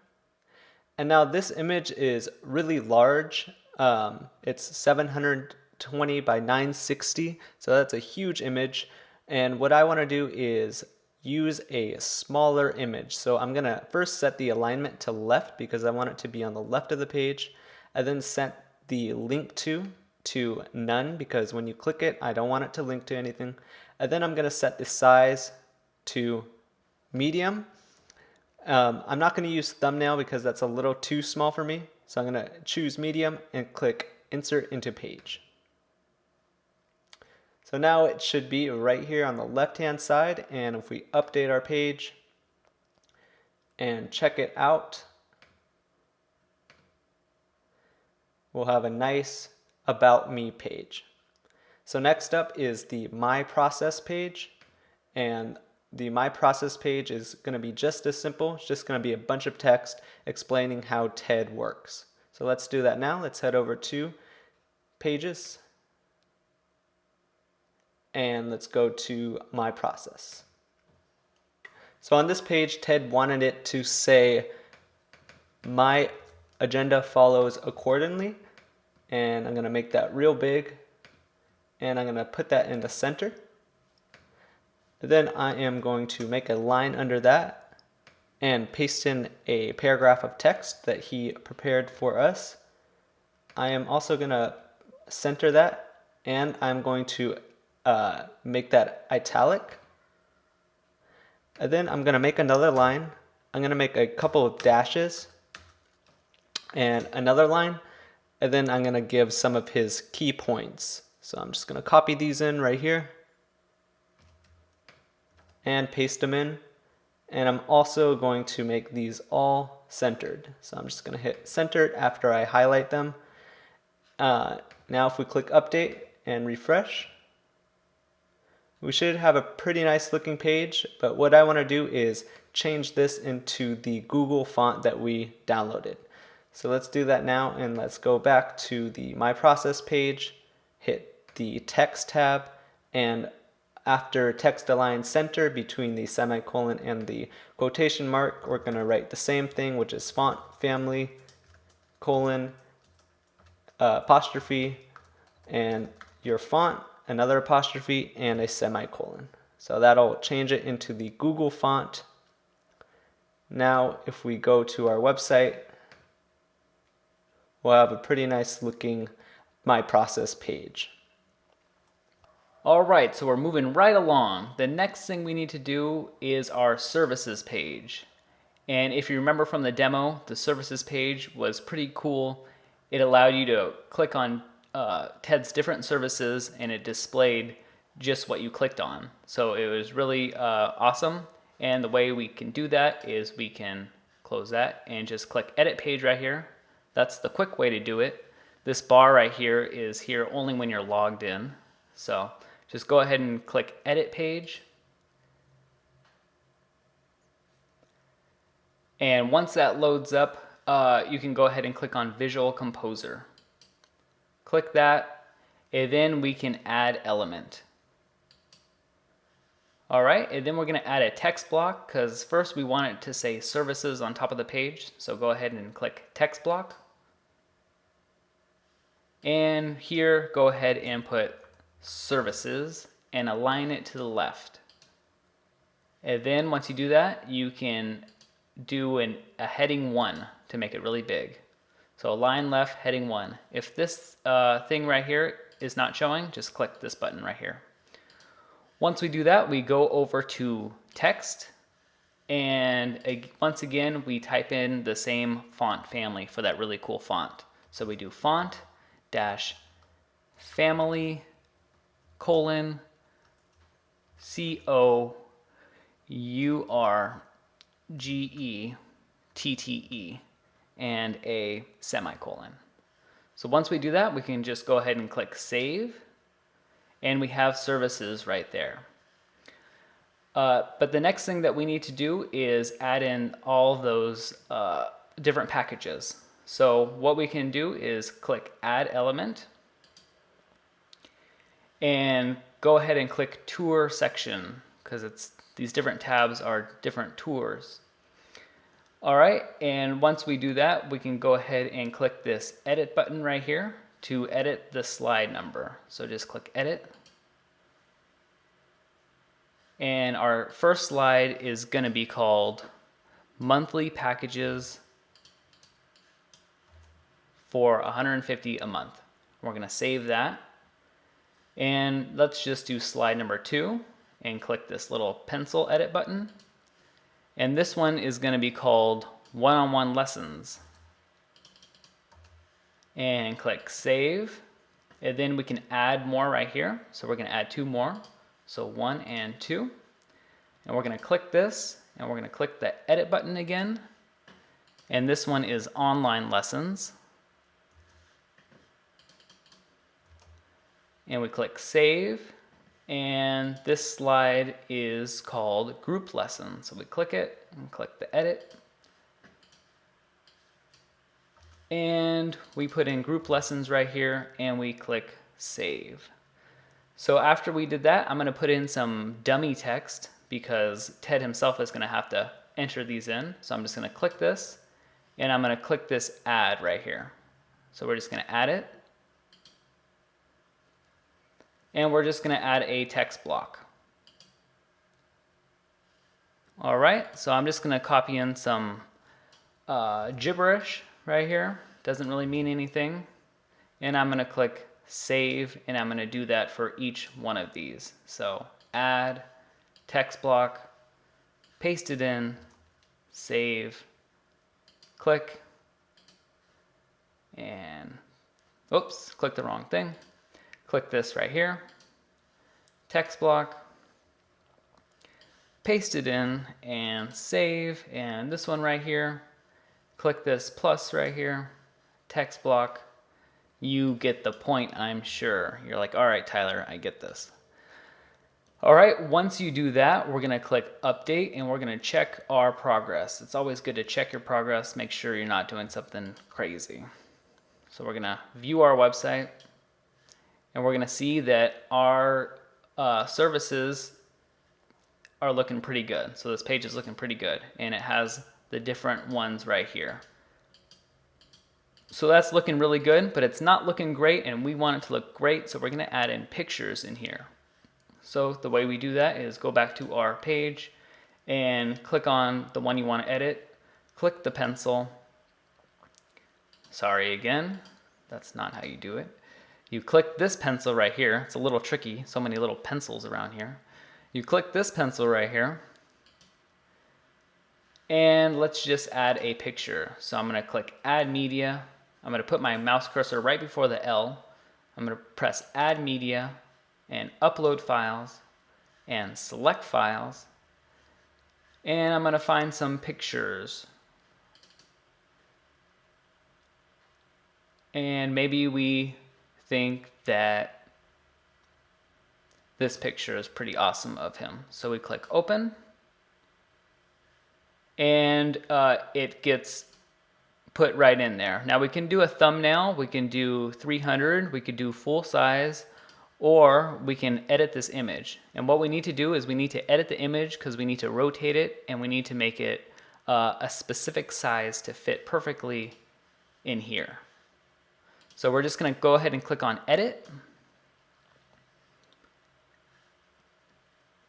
and now this image is really large. It's 720 by 960, so that's a huge image, and what I want to do is use a smaller image. So I'm going to first set the alignment to left because I want it to be on the left of the page, and then set the link to none because when you click it, I don't want it to link to anything. And then I'm going to set the size to medium. I'm not going to use thumbnail because that's a little too small for me. So I'm going to choose medium and click Insert into Page. So now it should be right here on the left-hand side, and if we update our page and check it out, we'll have a nice About Me page. So next up is the My Process page, and the My Process page is going to be just as simple. It's just going to be a bunch of text explaining how TED works. So let's do that now. Let's head over to Pages, and let's go to My Process. So on this page, Ted wanted it to say, my agenda follows accordingly, and I'm going to make that real big, and I'm going to put that in the center. Then I am going to make a line under that and paste in a paragraph of text that he prepared for us. I am also going to center that, and I'm going to make that italic. And then I'm going to make another line. I'm going to make a couple of dashes and another line, and then I'm going to give some of his key points. So I'm just going to copy these in right here and paste them in. And I'm also going to make these all centered. So I'm just going to hit centered after I highlight them. Now if we click update and refresh, we should have a pretty nice looking page, but what I want to do is change this into the Google font that we downloaded. So let's do that now, and let's go back to the My Process page, hit the Text tab, and after text align center between the semicolon and the quotation mark, we're going to write the same thing, which is font family, colon, apostrophe, and your font, another apostrophe, and a semicolon. So that'll change it into the Google font. Now if we go to our website, we'll have a pretty nice looking My Process page. Alright, so we're moving right along. The next thing we need to do is our services page. And if you remember from the demo, the services page was pretty cool. It allowed you to click on Ted's different services, and it displayed just what you clicked on. So it was really awesome. And the way we can do that is we can close that and just click edit page right here. That's the quick way to do it. This bar right here is here only when you're logged in. So just go ahead and click edit page. And once that loads up, you can go ahead and click on Visual Composer. Click that, and then we can add element. Alright, and then we're going to add a text block, because first we want it to say services on top of the page. So go ahead and click text block. And here, go ahead and put services and align it to the left. And then once you do that, you can do a heading 1 to make it really big. So align left, heading 1. If this thing right here is not showing, just click this button right here. Once we do that, we go over to text, and once again we type in the same font family for that really cool font. So we do font dash family colon COURGETTE and a semicolon. So once we do that, we can just go ahead and click save, and we have services right there. But the next thing that we need to do is add in all those different packages. So what we can do is click add element and go ahead and click tour section, because these different tabs are different tours. Alright, and once we do that, we can go ahead and click this edit button right here to edit the slide number. So just click edit. And our first slide is going to be called monthly packages for $150 a month. We're going to save that. And let's just do slide number 2 and click this little pencil edit button. And this one is going to be called one-on-one lessons. And click save. And then we can add more right here. So we're going to add 2 more. So 1 and 2. And we're going to click this, and we're going to click the edit button again. And this one is online lessons. And we click save. And this slide is called group lessons. So we click it and click the edit. And we put in group lessons right here, and we click save. So after we did that, I'm going to put in some dummy text because Ted himself is going to have to enter these in. So I'm just going to click this, and I'm going to click this add right here. So we're just going to add it. And we're just going to add a text block. All right, so I'm just gonna copy in some gibberish right here. Doesn't really mean anything. And I'm gonna click save, and I'm gonna do that for each one of these. So add, text block, paste it in, save, click, and oops, click the wrong thing. Click this right here, text block, paste it in and save, and this one right here, click this plus right here, text block. You get the point, I'm sure. You're like, all right, Tyler, I get this. All right, once you do that, we're gonna click update and we're gonna check our progress. It's always good to check your progress, make sure you're not doing something crazy. So we're gonna view our website and we're gonna see that our services are looking pretty good. So this page is looking pretty good and it has the different ones right here. So that's looking really good, but it's not looking great and we want it to look great, so we're gonna add in pictures in here. So the way we do that is go back to our page and click on the one you want to edit, click the pencil. Sorry again, that's not how you do it. You click this pencil right here. It's a little tricky, so many little pencils around here. You click this pencil right here, and let's just add a picture. So I'm going to click add media. I'm going to put my mouse cursor right before the L. I'm going to press add media and upload files and select files, and I'm going to find some pictures, and maybe we think that this picture is pretty awesome of him, so we click open and it gets put right in there. Now we can do a thumbnail, we can do 300, we could do full size, or we can edit this image. And what we need to do is we need to edit the image because we need to rotate it and we need to make it a specific size to fit perfectly in here. So we're just gonna go ahead and click on edit.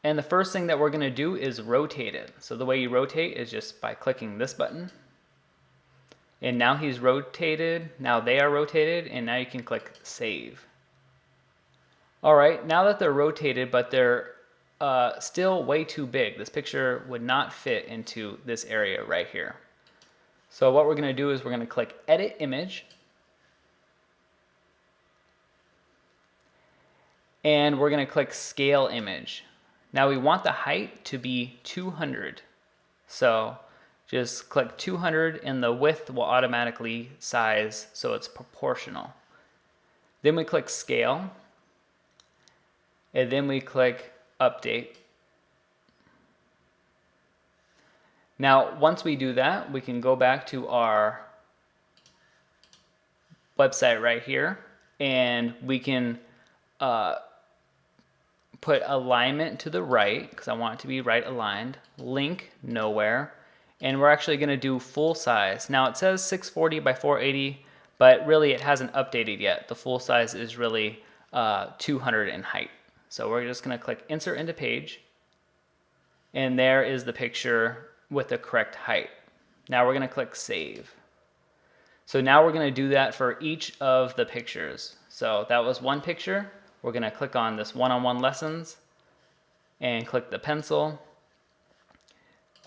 And the first thing that we're gonna do is rotate it. So the way you rotate is just by clicking this button. And now he's rotated, now they are rotated, and now you can click save. All right, now that they're rotated, but they're still way too big. This picture would not fit into this area right here. So what we're gonna do is we're gonna click edit image. And we're gonna click scale image. Now we want the height to be 200. So just click 200 and the width will automatically size so it's proportional. Then we click scale. And then we click update. Now, once we do that, we can go back to our website right here, and we can put alignment to the right, because I want it to be right aligned, link nowhere, and we're actually going to do full size. Now, it says 640 by 480, but really it hasn't updated yet. The full size is really 200 in height. So we're just going to click insert into page, and there is the picture with the correct height. Now we're going to click save. So now we're going to do that for each of the pictures. So that was one picture. We're going to click on this one-on-one lessons and click the pencil,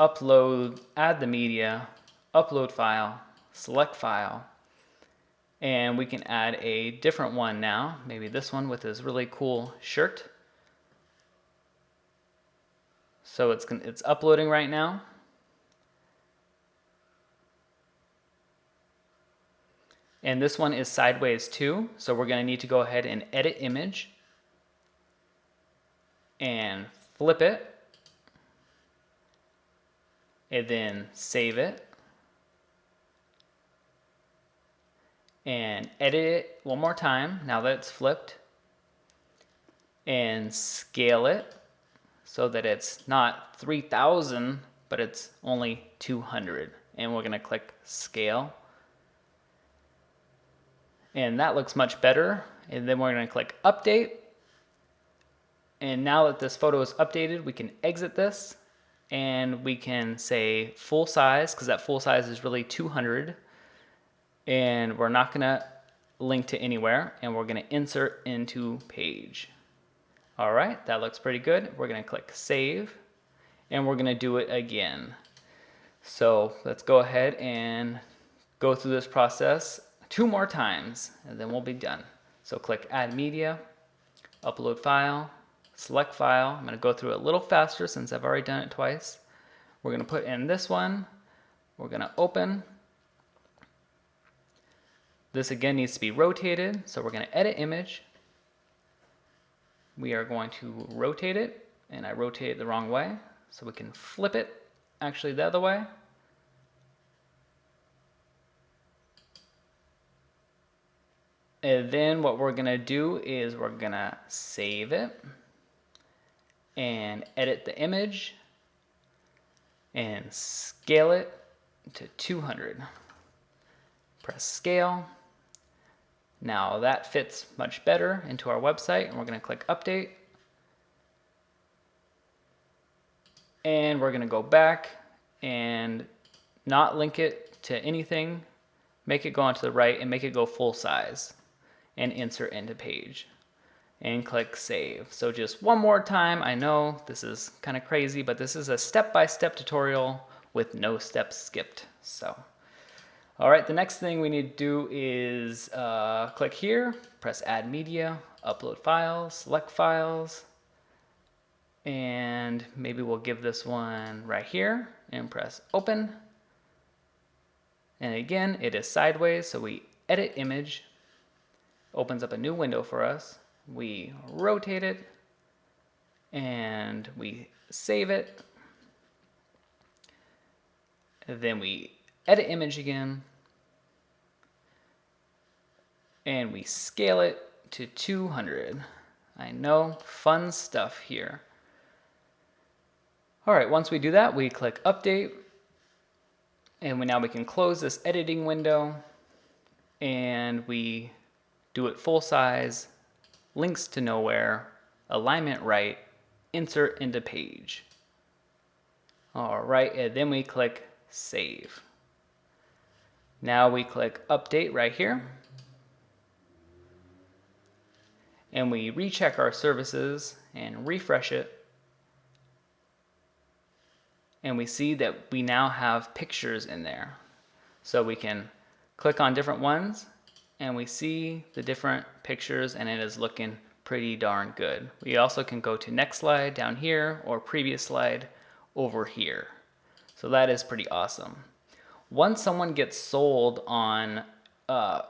upload, add the media, upload file, select file, and we can add a different one now, maybe this one with this really cool shirt. So it's uploading right now. And this one is sideways too, so we're going to need to go ahead and edit image and flip it and then save it and edit it one more time now that it's flipped and scale it so that it's not 3000 but it's only 200, and we're going to click scale. And that looks much better. And then we're going to click update. And now that this photo is updated, we can exit this and we can say full size, because that full size is really 200, and we're not gonna link to anywhere, and we're gonna insert into page. All right, that looks pretty good. We're gonna click save, and we're gonna do it again. So let's go ahead and go through this process 2 more times, and then we'll be done. So click add media, upload file, select file. I'm gonna go through it a little faster since I've already done it twice. We're gonna put in this one. We're gonna open. This again needs to be rotated, so we're gonna edit image. We are going to rotate it, and I rotate it the wrong way, so we can flip it actually the other way. And then what we're gonna do is we're gonna save it and edit the image and scale it to 200. Press scale. Now that fits much better into our website, and we're gonna click update. And we're gonna go back and not link it to anything, make it go onto the right and make it go full size, and insert into page, and click save. So just one more time. I know this is kind of crazy, but this is a step-by-step tutorial with no steps skipped. So, all right, the next thing we need to do is click here, press add media, upload files, select files, and maybe we'll give this one right here and press open. And again, it is sideways, so we edit image, opens up a new window for us. We rotate it and we save it. And then we edit image again and we scale it to 200. I know, fun stuff here. All right, once we do that, we click update, and now we can close this editing window, and we do it full size, links to nowhere, alignment right, insert into page. All right, and then we click save. Now we click update right here, and we recheck our services and refresh it. And we see that we now have pictures in there. So we can click on different ones and we see the different pictures, and it is looking pretty darn good. We also can go to next slide down here or previous slide over here. So that is pretty awesome. Once someone gets sold on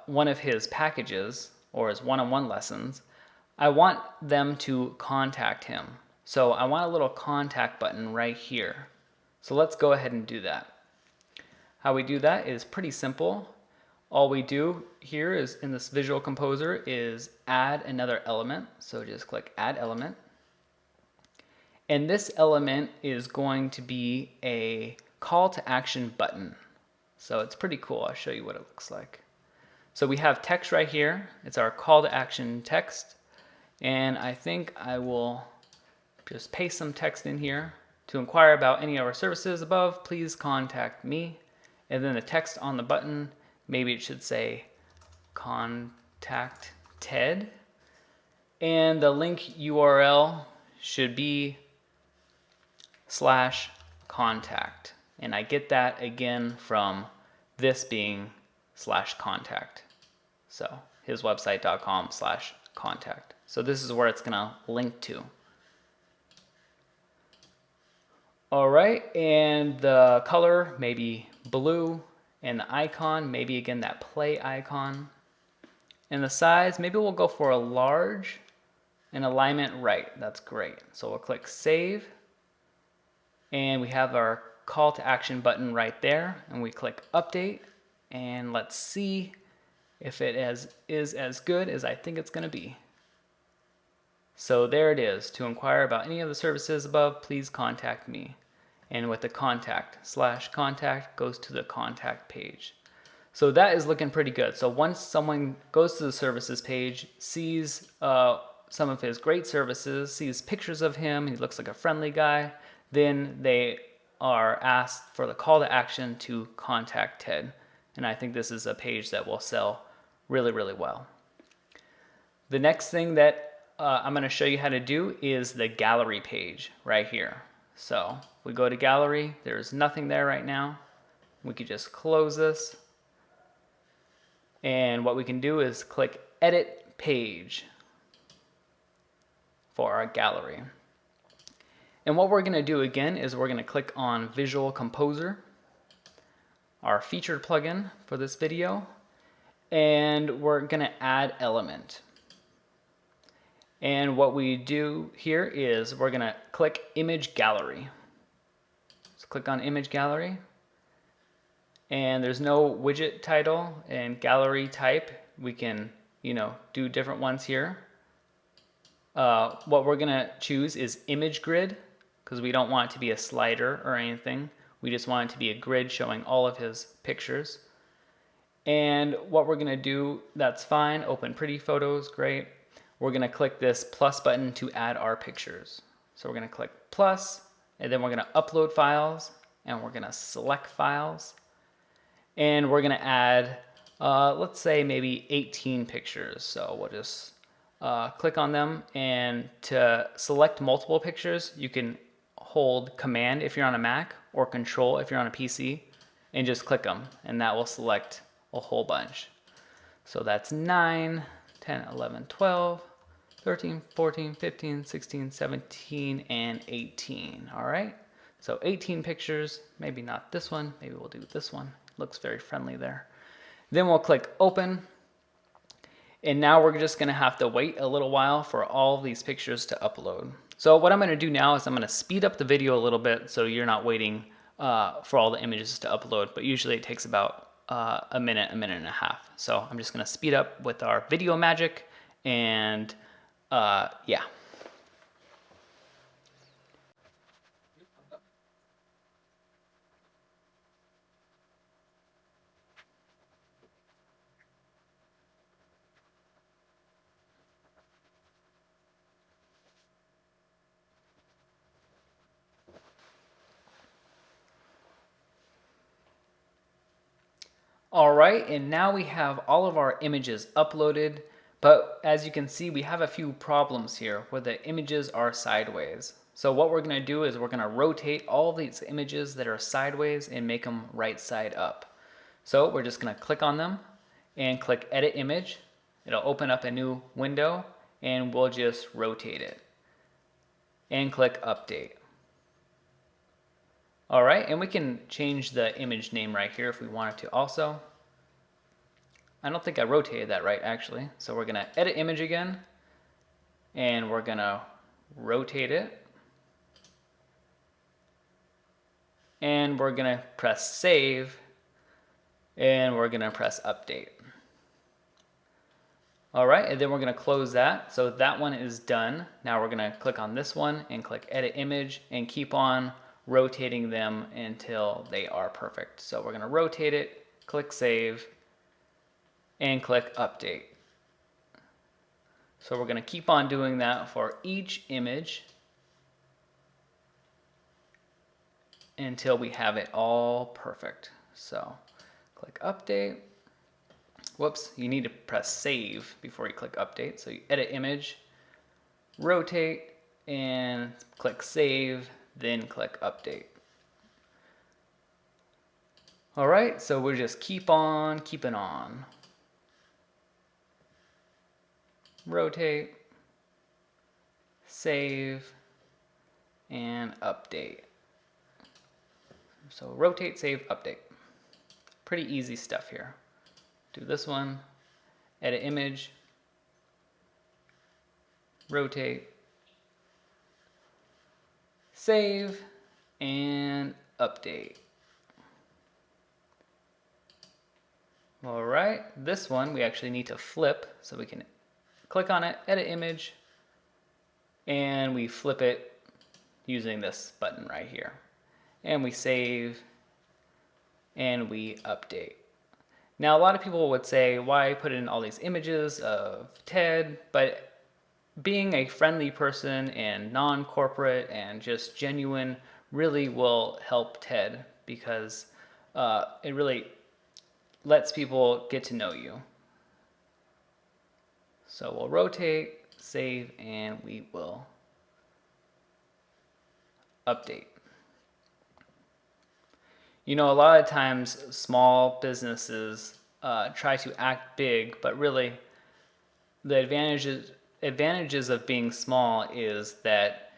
one of his packages or his one-on-one lessons, I want them to contact him. So I want a little contact button right here. So let's go ahead and do that. How we do that is pretty simple. All we do here is in this Visual Composer is add another element. So just click add element. And this element is going to be a call to action button. So it's pretty cool. I'll show you what it looks like. So we have text right here. It's our call to action text. And I think I will just paste some text in here. To inquire about any of our services above, please contact me. And then the text on the button, maybe it should say contact Ted. And the link URL should be /contact. And I get that again from this being /contact. So hiswebsite.com/contact. So this is where it's gonna link to. All right, and the color maybe blue, and the icon maybe again that play icon. And the size, maybe we'll go for a large, and alignment right. That's great. So we'll click save, and we have our call to action button right there, and we click update, and let's see if it is as good as I think it's going to be. So there it is. To inquire about any of the services above, please contact me. And with the contact goes to the contact page. So that is looking pretty good. So once someone goes to the services page, sees some of his great services, sees pictures of him, he looks like a friendly guy, then they are asked for the call to action to contact Ted. And I think this is a page that will sell really, really well. The next thing that I'm going to show you how to do is the gallery page right here. So if we go to gallery, there's nothing there right now. We could just close this. And what we can do is click edit page for our gallery. And what we're going to do again is we're going to click on Visual Composer, our featured plugin for this video, and we're going to add element. And what we do here is we're going to click Image Gallery. So click on Image Gallery, and there's no widget title and gallery type. We can, do different ones here. What we're going to choose is Image Grid, because we don't want it to be a slider or anything. We just want it to be a grid showing all of his pictures. And what we're going to do, that's fine. Open Pretty Photos, great. We're going to click this plus button to add our pictures. So we're going to click plus, and then we're going to upload files, and we're going to select files. And we're going to add, let's say maybe 18 pictures. So we'll just click on them, and to select multiple pictures, you can hold Command if you're on a Mac or Control if you're on a PC, and just click them, and that will select a whole bunch. So that's 9, 10, 11, 12, 13, 14, 15, 16, 17, and 18. All right, so 18 pictures, maybe not this one, maybe we'll do this one. Looks very friendly there. Then we'll click open. And now we're just going to have to wait a little while for all of these pictures to upload. So what I'm going to do now is I'm going to speed up the video a little bit so you're not waiting for all the images to upload. But usually it takes about a minute and a half. So I'm just going to speed up with our video magic, and yeah. All right, and now we have all of our images uploaded, but as you can see, we have a few problems here where the images are sideways. So what we're going to do is we're going to rotate all of these images that are sideways and make them right side up. So we're just going to click on them and click Edit Image. It'll open up a new window, and we'll just rotate it and click Update. All right, and we can change the image name right here if we wanted to also. I don't think I rotated that right, actually. So we're gonna edit image again, and we're gonna rotate it. And we're gonna press save, and we're gonna press update. All right, and then we're gonna close that. So that one is done. Now we're gonna click on this one and click edit image and keep on rotating them until they are perfect. So we're going to rotate it, click save, and click update. So we're going to keep on doing that for each image until we have it all perfect. So click update. Whoops, you need to press save before you click update. So you edit image, rotate, and click save, then click update. All right, so we'll just keep on keeping on. Rotate, save, and update. So rotate, save, update. Pretty easy stuff here. Do this one, edit image, rotate, save, and update. All right, this one we actually need to flip, so we can click on it, edit image, and we flip it using this button right here. And we save, and we update. Now, a lot of people would say, why put in all these images of Ted? But being a friendly person and non-corporate and just genuine really will help TED, because it really lets people get to know you. So we'll rotate, save, and we will update. You know, a lot of times small businesses try to act big, but really the advantages of being small is that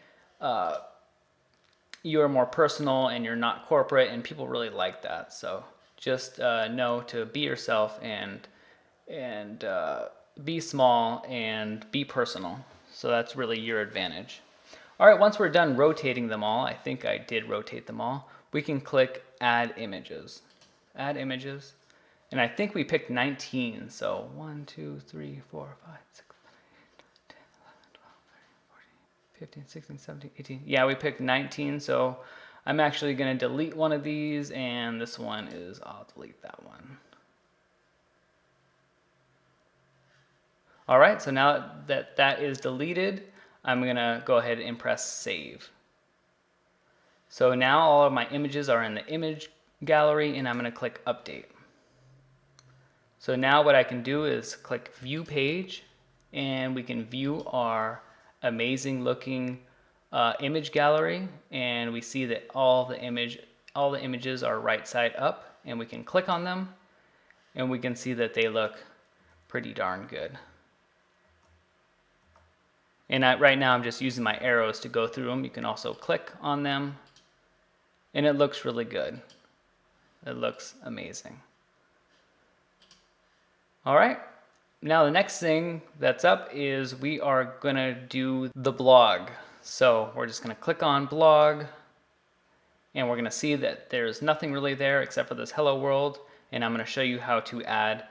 you are more personal and you're not corporate, and people really like that. So just know to be yourself and be small and be personal. So that's really your advantage. All right, once we're done rotating them all, I think I did rotate them all, we can click Add Images. Add Images. And I think we picked 19. So 1, 2, 3, 4, 5, 6, 7, 8, 9, 10, 11, 12, 13, 14, 15, 16, 17, 18. Yeah, we picked 19. So I'm actually going to delete one of these, and this one is, I'll delete that one. All right, so now that that is deleted, I'm gonna go ahead and press save. So now all of my images are in the image gallery, and I'm gonna click update. So now what I can do is click view page, and we can view our amazing looking image gallery, and we see that all the images are right side up, and we can click on them, and we can see that they look pretty darn good. And right now I'm just using my arrows to go through them. You can also click on them, and it looks really good. It looks amazing. All right, now the next thing that's up is we are gonna do the blog. So we're just gonna click on blog, and we're gonna see that there's nothing really there except for this hello world, and I'm gonna show you how to add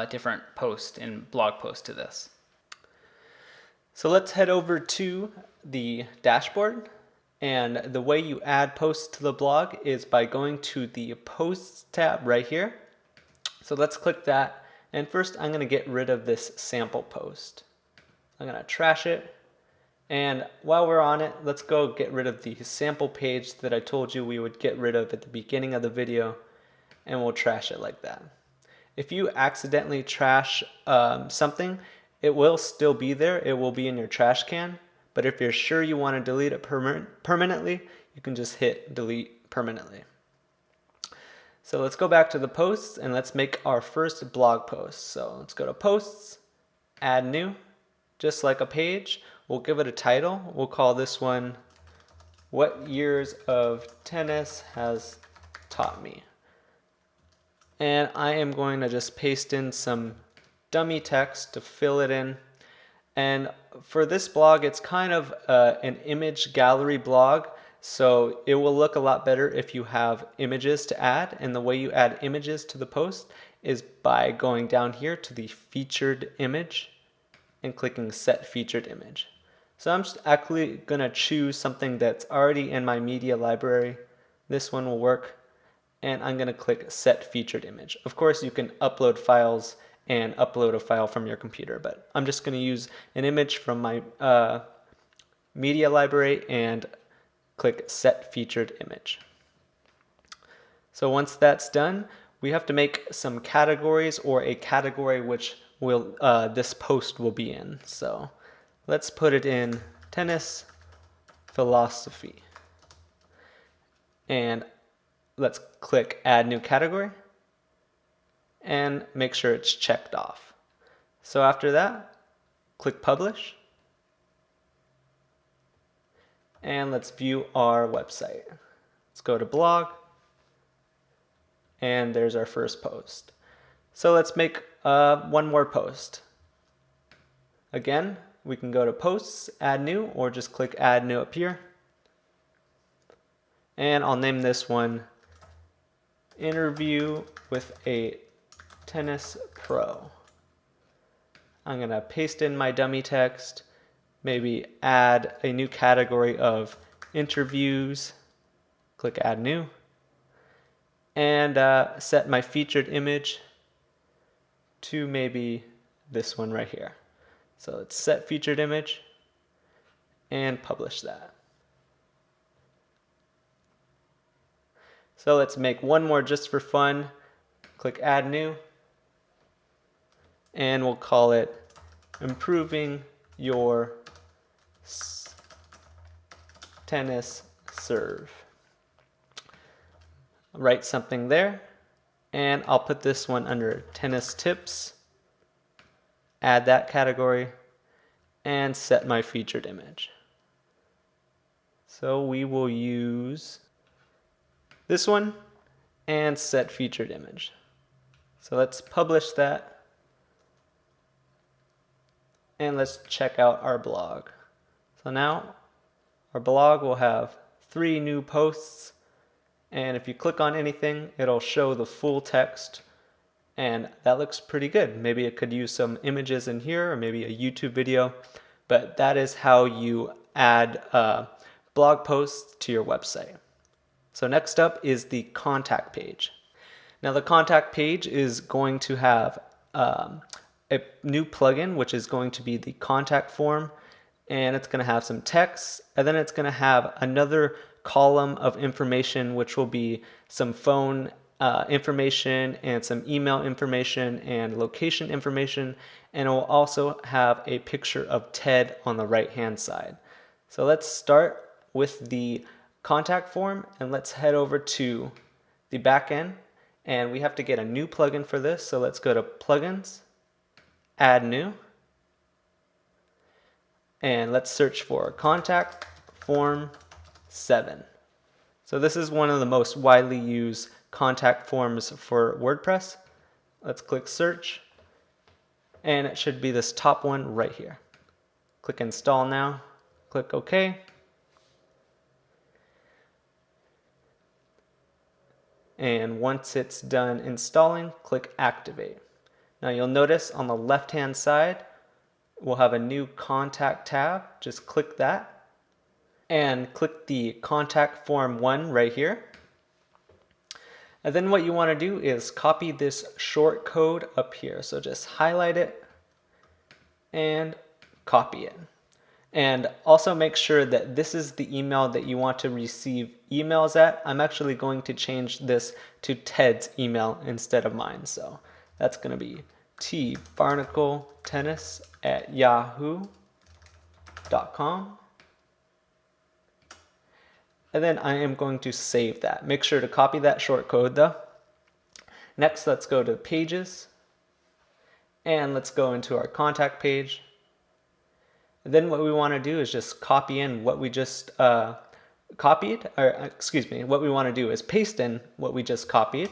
different posts and blog posts to this. So let's head over to the dashboard, and the way you add posts to the blog is by going to the posts tab right here. So let's click that, and first I'm going to get rid of this sample post. I'm going to trash it, and while we're on it, let's go get rid of the sample page that I told you we would get rid of at the beginning of the video, and we'll trash it like that. If you accidentally trash something, it will still be there. It will be in your trash can. But if you're sure you want to delete it permanently, you can just hit delete permanently. So let's go back to the posts, and let's make our first blog post. So let's go to posts, add new, just like a page. We'll give it a title. We'll call this one, What Years of Tennis Has Taught Me. And I am going to just paste in some dummy text to fill it in. And for this blog, it's kind of an image gallery blog, so it will look a lot better if you have images to add. And the way you add images to the post is by going down here to the featured image and clicking set featured image. So I'm just actually going to choose something that's already in my media library. This one will work, and I'm going to click set featured image. Of course, you can upload files and upload a file from your computer, but I'm just going to use an image from my media library and click set featured image. So once that's done, we have to make some categories, or a category which will this post will be in. So let's put it in tennis philosophy, and let's click add new category and make sure it's checked off. So after that, click publish, and let's view our website. Let's go to blog, and there's our first post. So let's make one more post. Again, we can go to posts, add new, or just click add new up here. And I'll name this one interview with a tennis pro. I'm gonna paste in my dummy text, maybe add a new category of interviews, click add new, and set my featured image to maybe this one right here. So let's set featured image, and publish that. So let's make one more just for fun. Click add new, and we'll call it improving your tennis serve. Write something there, and I'll put this one under tennis tips, add that category, and set my featured image. So we will use this one and set featured image. So let's publish that, and let's check out our blog. So now our blog will have 3 new posts, and if you click on anything, it'll show the full text, and that looks pretty good. Maybe it could use some images in here, or maybe a YouTube video, but that is how you add blog posts to your website. So next up is the contact page. Now the contact page is going to have a new plugin, which is going to be the contact form, and it's going to have some text, and then it's going to have another column of information, which will be some phone information and some email information and location information, and it will also have a picture of Ted on the right hand side. So let's start with the contact form, and let's head over to the back end, and we have to get a new plugin for this. So let's go to plugins, add new, and let's search for contact form 7. So this is one of the most widely used contact forms for WordPress. Let's click search, and it should be this top one right here. Click install now, click OK. And once it's done installing, click activate. Now you'll notice on the left hand side we'll have a new contact tab. Just click that and click the contact form 1 right here. And then what you want to do is copy this short code up here. So just highlight it and copy it. And also make sure that this is the email that you want to receive emails at. I'm actually going to change this to Ted's email instead of mine. So that's going to be tbarnacletennis@yahoo.com. And then I am going to save that. Make sure to copy that short code though. Next, let's go to pages, and let's go into our contact page. And then what we want to do is just copy in what we just copied, or excuse me, what we want to do is paste in what we just copied.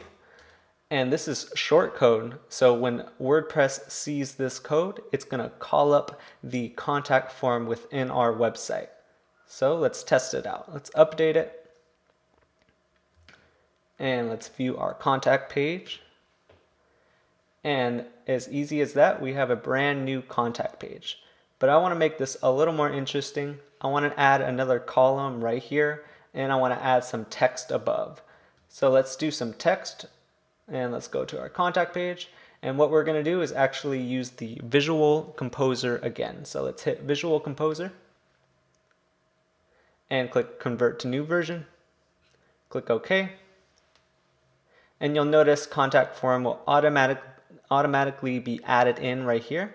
And this is short code, so when WordPress sees this code, it's going to call up the contact form within our website. So let's test it out. Let's update it, and let's view our contact page. And as easy as that, we have a brand new contact page. But I want to make this a little more interesting. I want to add another column right here, and I want to add some text above. So let's do some text, and let's go to our contact page. And what we're going to do is actually use the Visual Composer again. So let's hit Visual Composer and click Convert to New Version. Click OK. And you'll notice contact form will automatically be added in right here.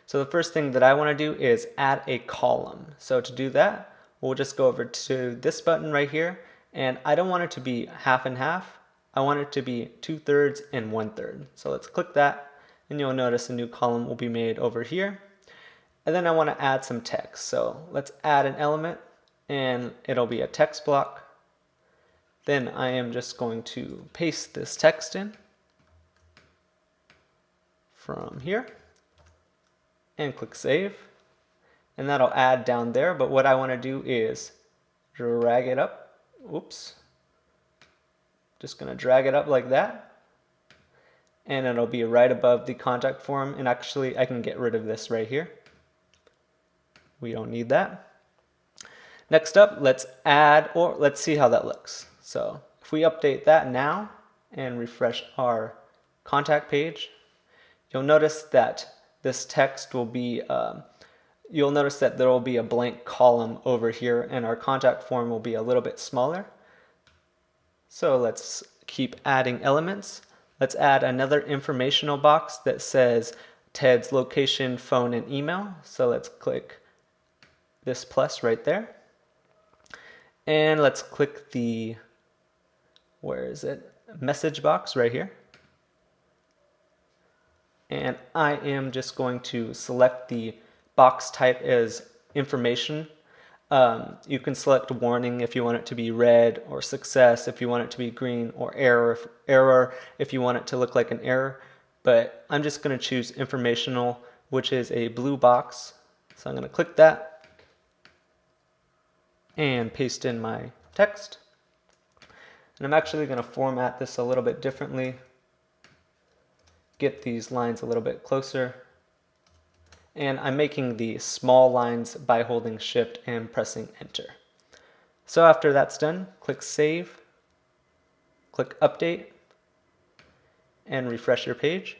So the first thing that I want to do is add a column. So to do that, we'll just go over to this button right here, and I don't want it to be half and half. I want it to be 2/3 and 1/3. So let's click that, and you'll notice a new column will be made over here. And then I want to add some text. So let's add an element, and it'll be a text block. Then I am just going to paste this text in from here, and click save, and that'll add down there. But what I want to do is drag it up. Oops. Just going to drag it up like that, and it'll be right above the contact form. And actually I can get rid of this right here. We don't need that. Next up, let's add, or let's see how that looks. So if we update that now and refresh our contact page, you'll notice that this text will be you'll notice that there will be a blank column over here and our contact form will be a little bit smaller. So let's keep adding elements. Let's add another informational box that says Ted's location, phone, and email. So let's click this plus right there. And let's click the, where is it? Message box right here. And I am just going to select the box type as information. You can select warning if you want it to be red, or success if you want it to be green, or error if you want it to look like an error. But I'm just going to choose informational, which is a blue box. So I'm going to click that and paste in my text. And I'm actually going to format this a little bit differently. Get these lines a little bit closer. And I'm making the small lines by holding Shift and pressing Enter. So after that's done, click Save, click Update, and refresh your page.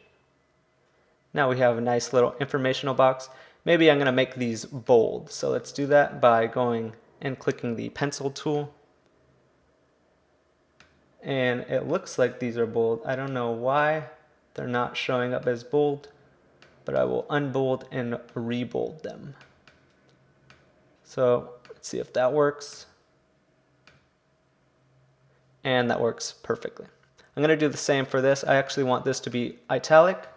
Now we have a nice little informational box. Maybe I'm going to make these bold. So let's do that by going and clicking the pencil tool. And it looks like these are bold. I don't know why they're not showing up as bold, but I will unbold and rebold them. So let's see if that works. And that works perfectly. I'm going to do the same for this. I actually want this to be italic.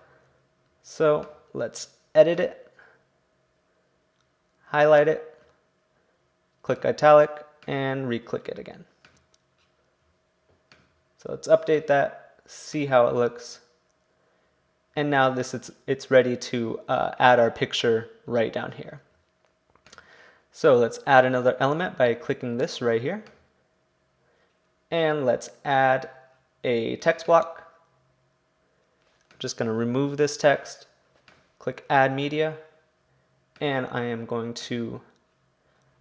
So let's edit it, highlight it, click italic, and re-click it again. So let's update that, see how it looks. And now it's ready to add our picture right down here. So let's add another element by clicking this right here. And let's add a text block. I'm just going to remove this text, click Add Media, and I am going to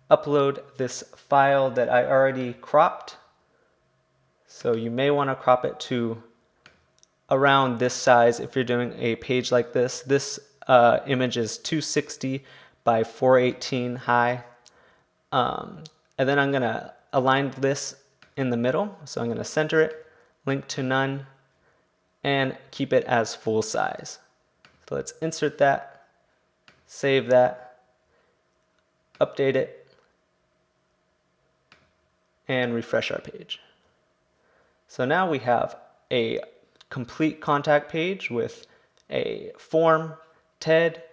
upload this file that I already cropped. So you may want to crop it to around this size if you're doing a page like this. This image is 260 by 418 high. And then I'm going to align this in the middle. So I'm going to center it, link to none, and keep it as full size. So let's insert that, save that, update it, and refresh our page. So now we have a complete contact page with a form, Ted,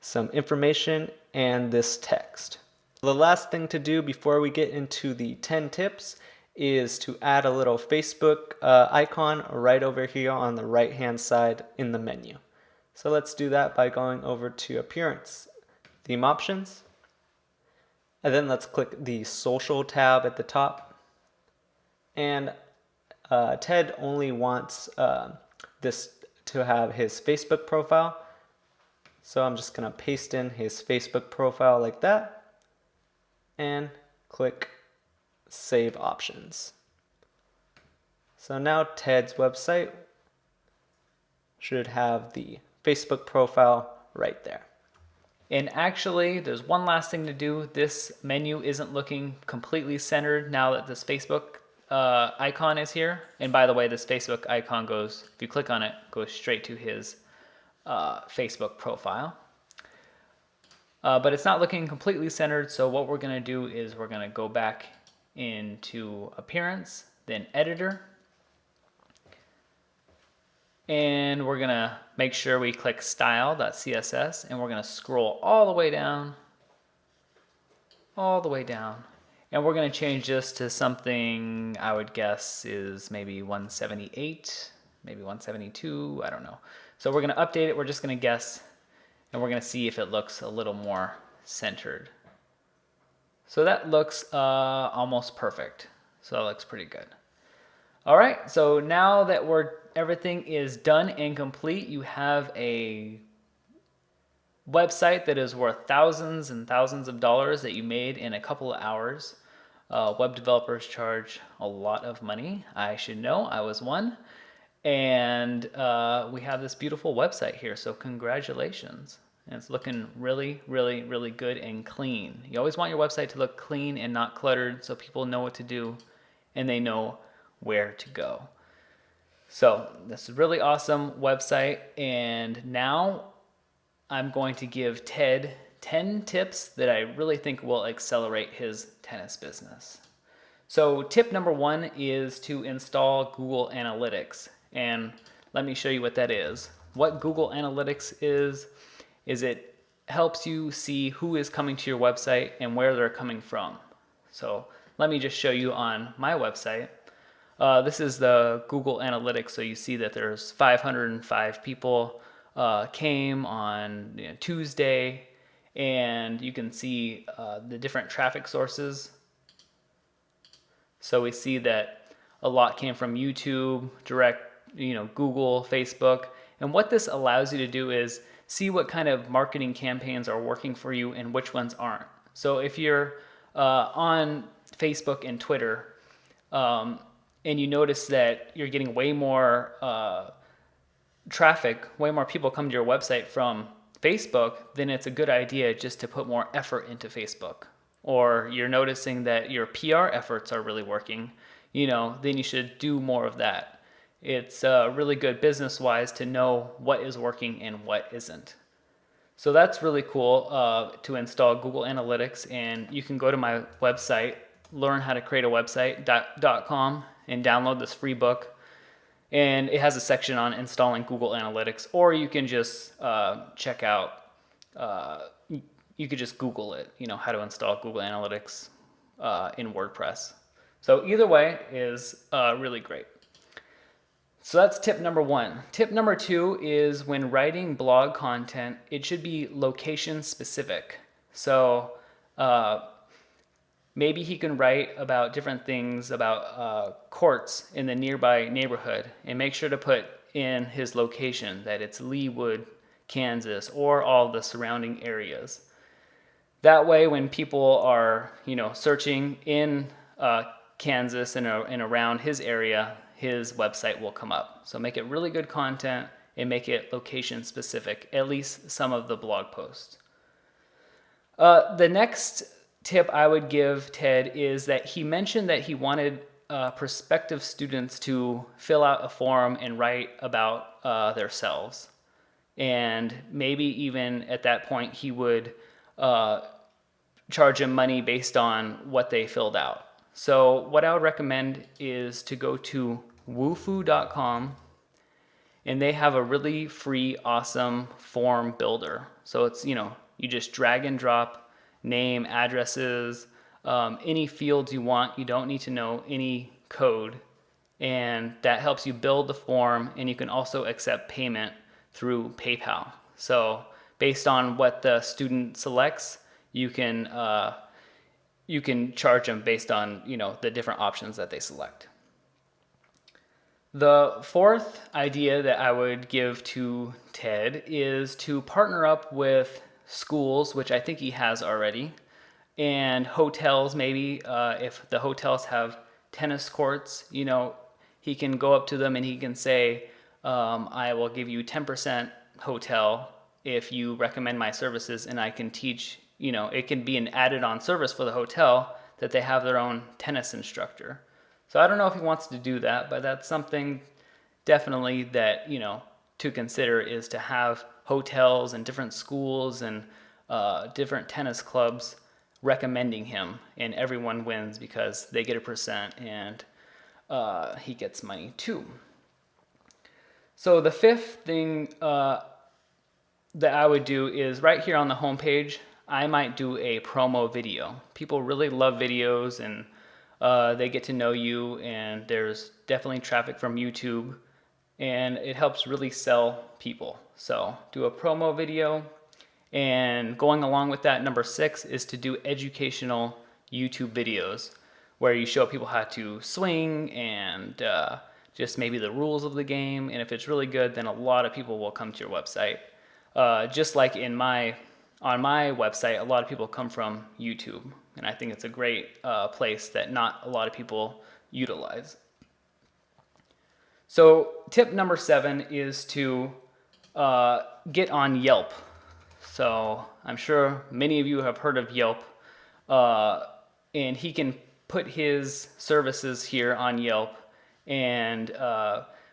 some information, and this text. The last thing to do before we get into the 10 tips is to add a little Facebook icon right over here on the right hand side in the menu. So let's do that by going over to Appearance, Theme Options, and then let's click the Social tab at the top. And Ted only wants this to have his Facebook profile. So I'm just going to paste in his Facebook profile like that and click Save Options. So now Ted's website should have the Facebook profile right there. And actually, there's one last thing to do. This menu isn't looking completely centered now that this Facebook icon is here. And by the way, this Facebook icon goes, if you click on it, goes straight to his Facebook profile. But it's not looking completely centered, so what we're going to do is we're going to go back into Appearance, then Editor, and we're going to make sure we click Style.css, and we're going to scroll all the way down, and we're going to change this to something I would guess is maybe 178, maybe 172, I don't know. So we're going to update it, we're just going to guess, and we're going to see if it looks a little more centered. So that looks almost perfect. So that looks pretty good. All right, so now that everything is done and complete, you have a website that is worth thousands and thousands of dollars that you made in a couple of hours. Web developers charge a lot of money. I should know, I was one. And we have this beautiful website here, so congratulations. and it's looking really, really, really good and clean. You always want your website to look clean and not cluttered so people know what to do and they know where to go. So this is a really awesome website, and now I'm going to give Ted 10 tips that I really think will accelerate his tennis business. So tip number 1 is to install Google Analytics, and let me show you what that is. What Google Analytics is it helps you see who is coming to your website and where they're coming from. So let me just show you on my website. This is the Google Analytics, so you see that there's 505 people came on Tuesday, and you can see the different traffic sources. So we see that a lot came from YouTube, direct, Google, Facebook. And what this allows you to do is see what kind of marketing campaigns are working for you and which ones aren't. So if you're on Facebook and Twitter, and you notice that you're getting way more traffic, way more people come to your website from Facebook, then it's a good idea just to put more effort into Facebook. Or you're noticing that your PR efforts are really working, then you should do more of that. It's really good business-wise to know what is working and what isn't. So that's really cool to install Google Analytics, and you can go to my website, learnhowtocreateawebsite.com, and download this free book. And it has a section on installing Google Analytics, or you can just check out, you could just Google it, how to install Google Analytics in WordPress. So either way is really great. So that's tip number 1. Tip number 2 is when writing blog content, it should be location specific. So maybe he can write about different things about courts in the nearby neighborhood, and make sure to put in his location that it's Leawood, Kansas, or all the surrounding areas. That way, when people are, searching in Kansas and around his area, his website will come up. So make it really good content and make it location specific, at least some of the blog posts. The next tip I would give Ted is that he mentioned that he wanted prospective students to fill out a form and write about themselves. And maybe even at that point he would charge them money based on what they filled out. So what I would recommend is to go to woofu.com, and they have a really free, awesome form builder. So it's, you just drag and drop name, addresses, any fields you want. You don't need to know any code, and that helps you build the form, and you can also accept payment through PayPal. So based on what the student selects, you can charge them based on the different options that they select. The fourth idea that I would give to Ted is to partner up with schools, which I think he has already, and hotels maybe. If the hotels have tennis courts, he can go up to them and he can say, I will give you 10% hotel if you recommend my services, and I can teach, it can be an added on service for the hotel that they have their own tennis instructor. So I don't know if he wants to do that, but that's something definitely that, to consider, is to have hotels and different schools and different tennis clubs recommending him, and everyone wins because they get a percent and he gets money too. So the fifth thing that I would do is right here on the homepage, I might do a promo video. People really love videos, and they get to know you, and there's definitely traffic from YouTube, and it helps really sell people. So do a promo video, and going along with that, number 6 is to do educational YouTube videos where you show people how to swing and just maybe the rules of the game, and if it's really good, then a lot of people will come to your website. Just like on my website, a lot of people come from YouTube, and I think it's a great place that not a lot of people utilize. So tip number 7 is to get on Yelp. So I'm sure many of you have heard of Yelp, and he can put his services here on Yelp and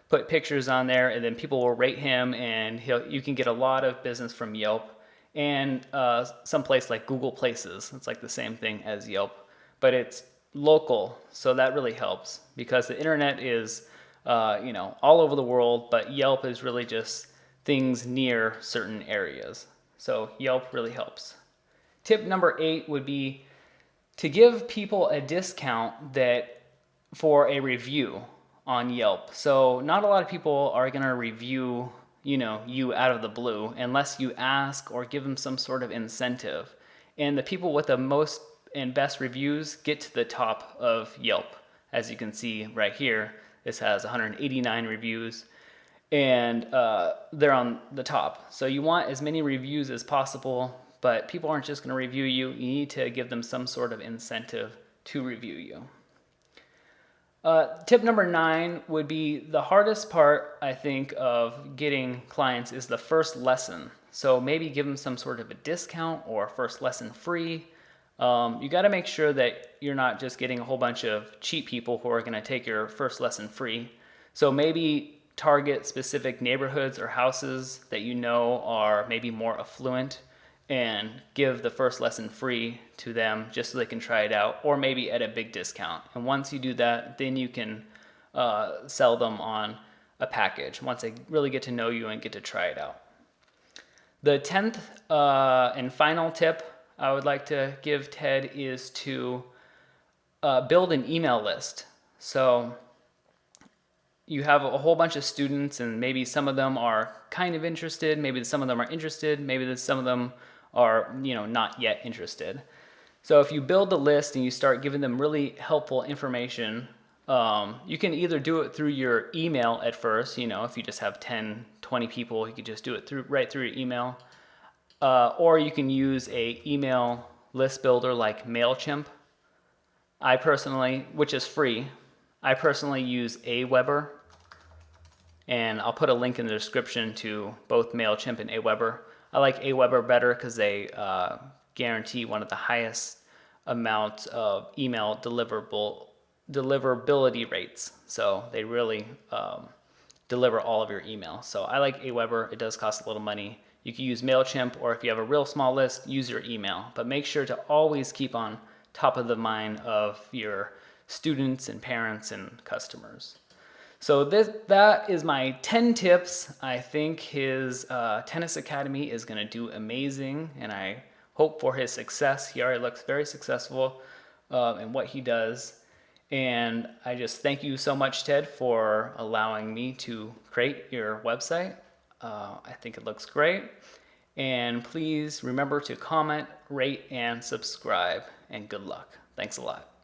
put pictures on there, and then people will rate him, and you can get a lot of business from Yelp and some place like Google Places. It's like the same thing as Yelp, but it's local, so that really helps because the internet is all over the world, but Yelp is really just things near certain areas. So Yelp really helps. Tip number 8 would be to give people a discount that for a review on Yelp. So not a lot of people are going to review, you out of the blue unless you ask or give them some sort of incentive. And the people with the most and best reviews get to the top of Yelp. As you can see right here, this has 189 reviews and they're on the top. So you want as many reviews as possible, but people aren't just going to review you. You need to give them some sort of incentive to review you. Tip number 9 would be the hardest part, I think, of getting clients is the first lesson. So maybe give them some sort of a discount or first lesson free. You got to make sure that you're not just getting a whole bunch of cheap people who are going to take your first lesson free. So maybe target specific neighborhoods or houses that you know are maybe more affluent and give the first lesson free to them just so they can try it out, or maybe at a big discount. And once you do that, then you can sell them on a package once they really get to know you and get to try it out. The 10th and final tip I would like to give Ted is to build an email list. So you have a whole bunch of students and maybe some of them are kind of interested, maybe some of them are interested, maybe some of them are not yet interested. So if you build the list and you start giving them really helpful information, you can either do it through your email at first. If you just have 10, 20 people, you could just do it right through your email. Or you can use a email list builder like MailChimp. Which is free. I personally use Aweber, and I'll put a link in the description to both MailChimp and Aweber. I like Aweber better because they guarantee one of the highest amounts of email deliverability rates. So they really deliver all of your email. So I like Aweber. It does cost a little money. You can use MailChimp, or if you have a real small list, use your email. But make sure to always keep on top of the mind of your students and parents and customers. So that is my 10 tips. I think his tennis academy is going to do amazing, and I hope for his success. He already looks very successful in what he does. And I just thank you so much, Ted, for allowing me to create your website. I think it looks great. And please remember to comment, rate, and subscribe. And good luck. Thanks a lot.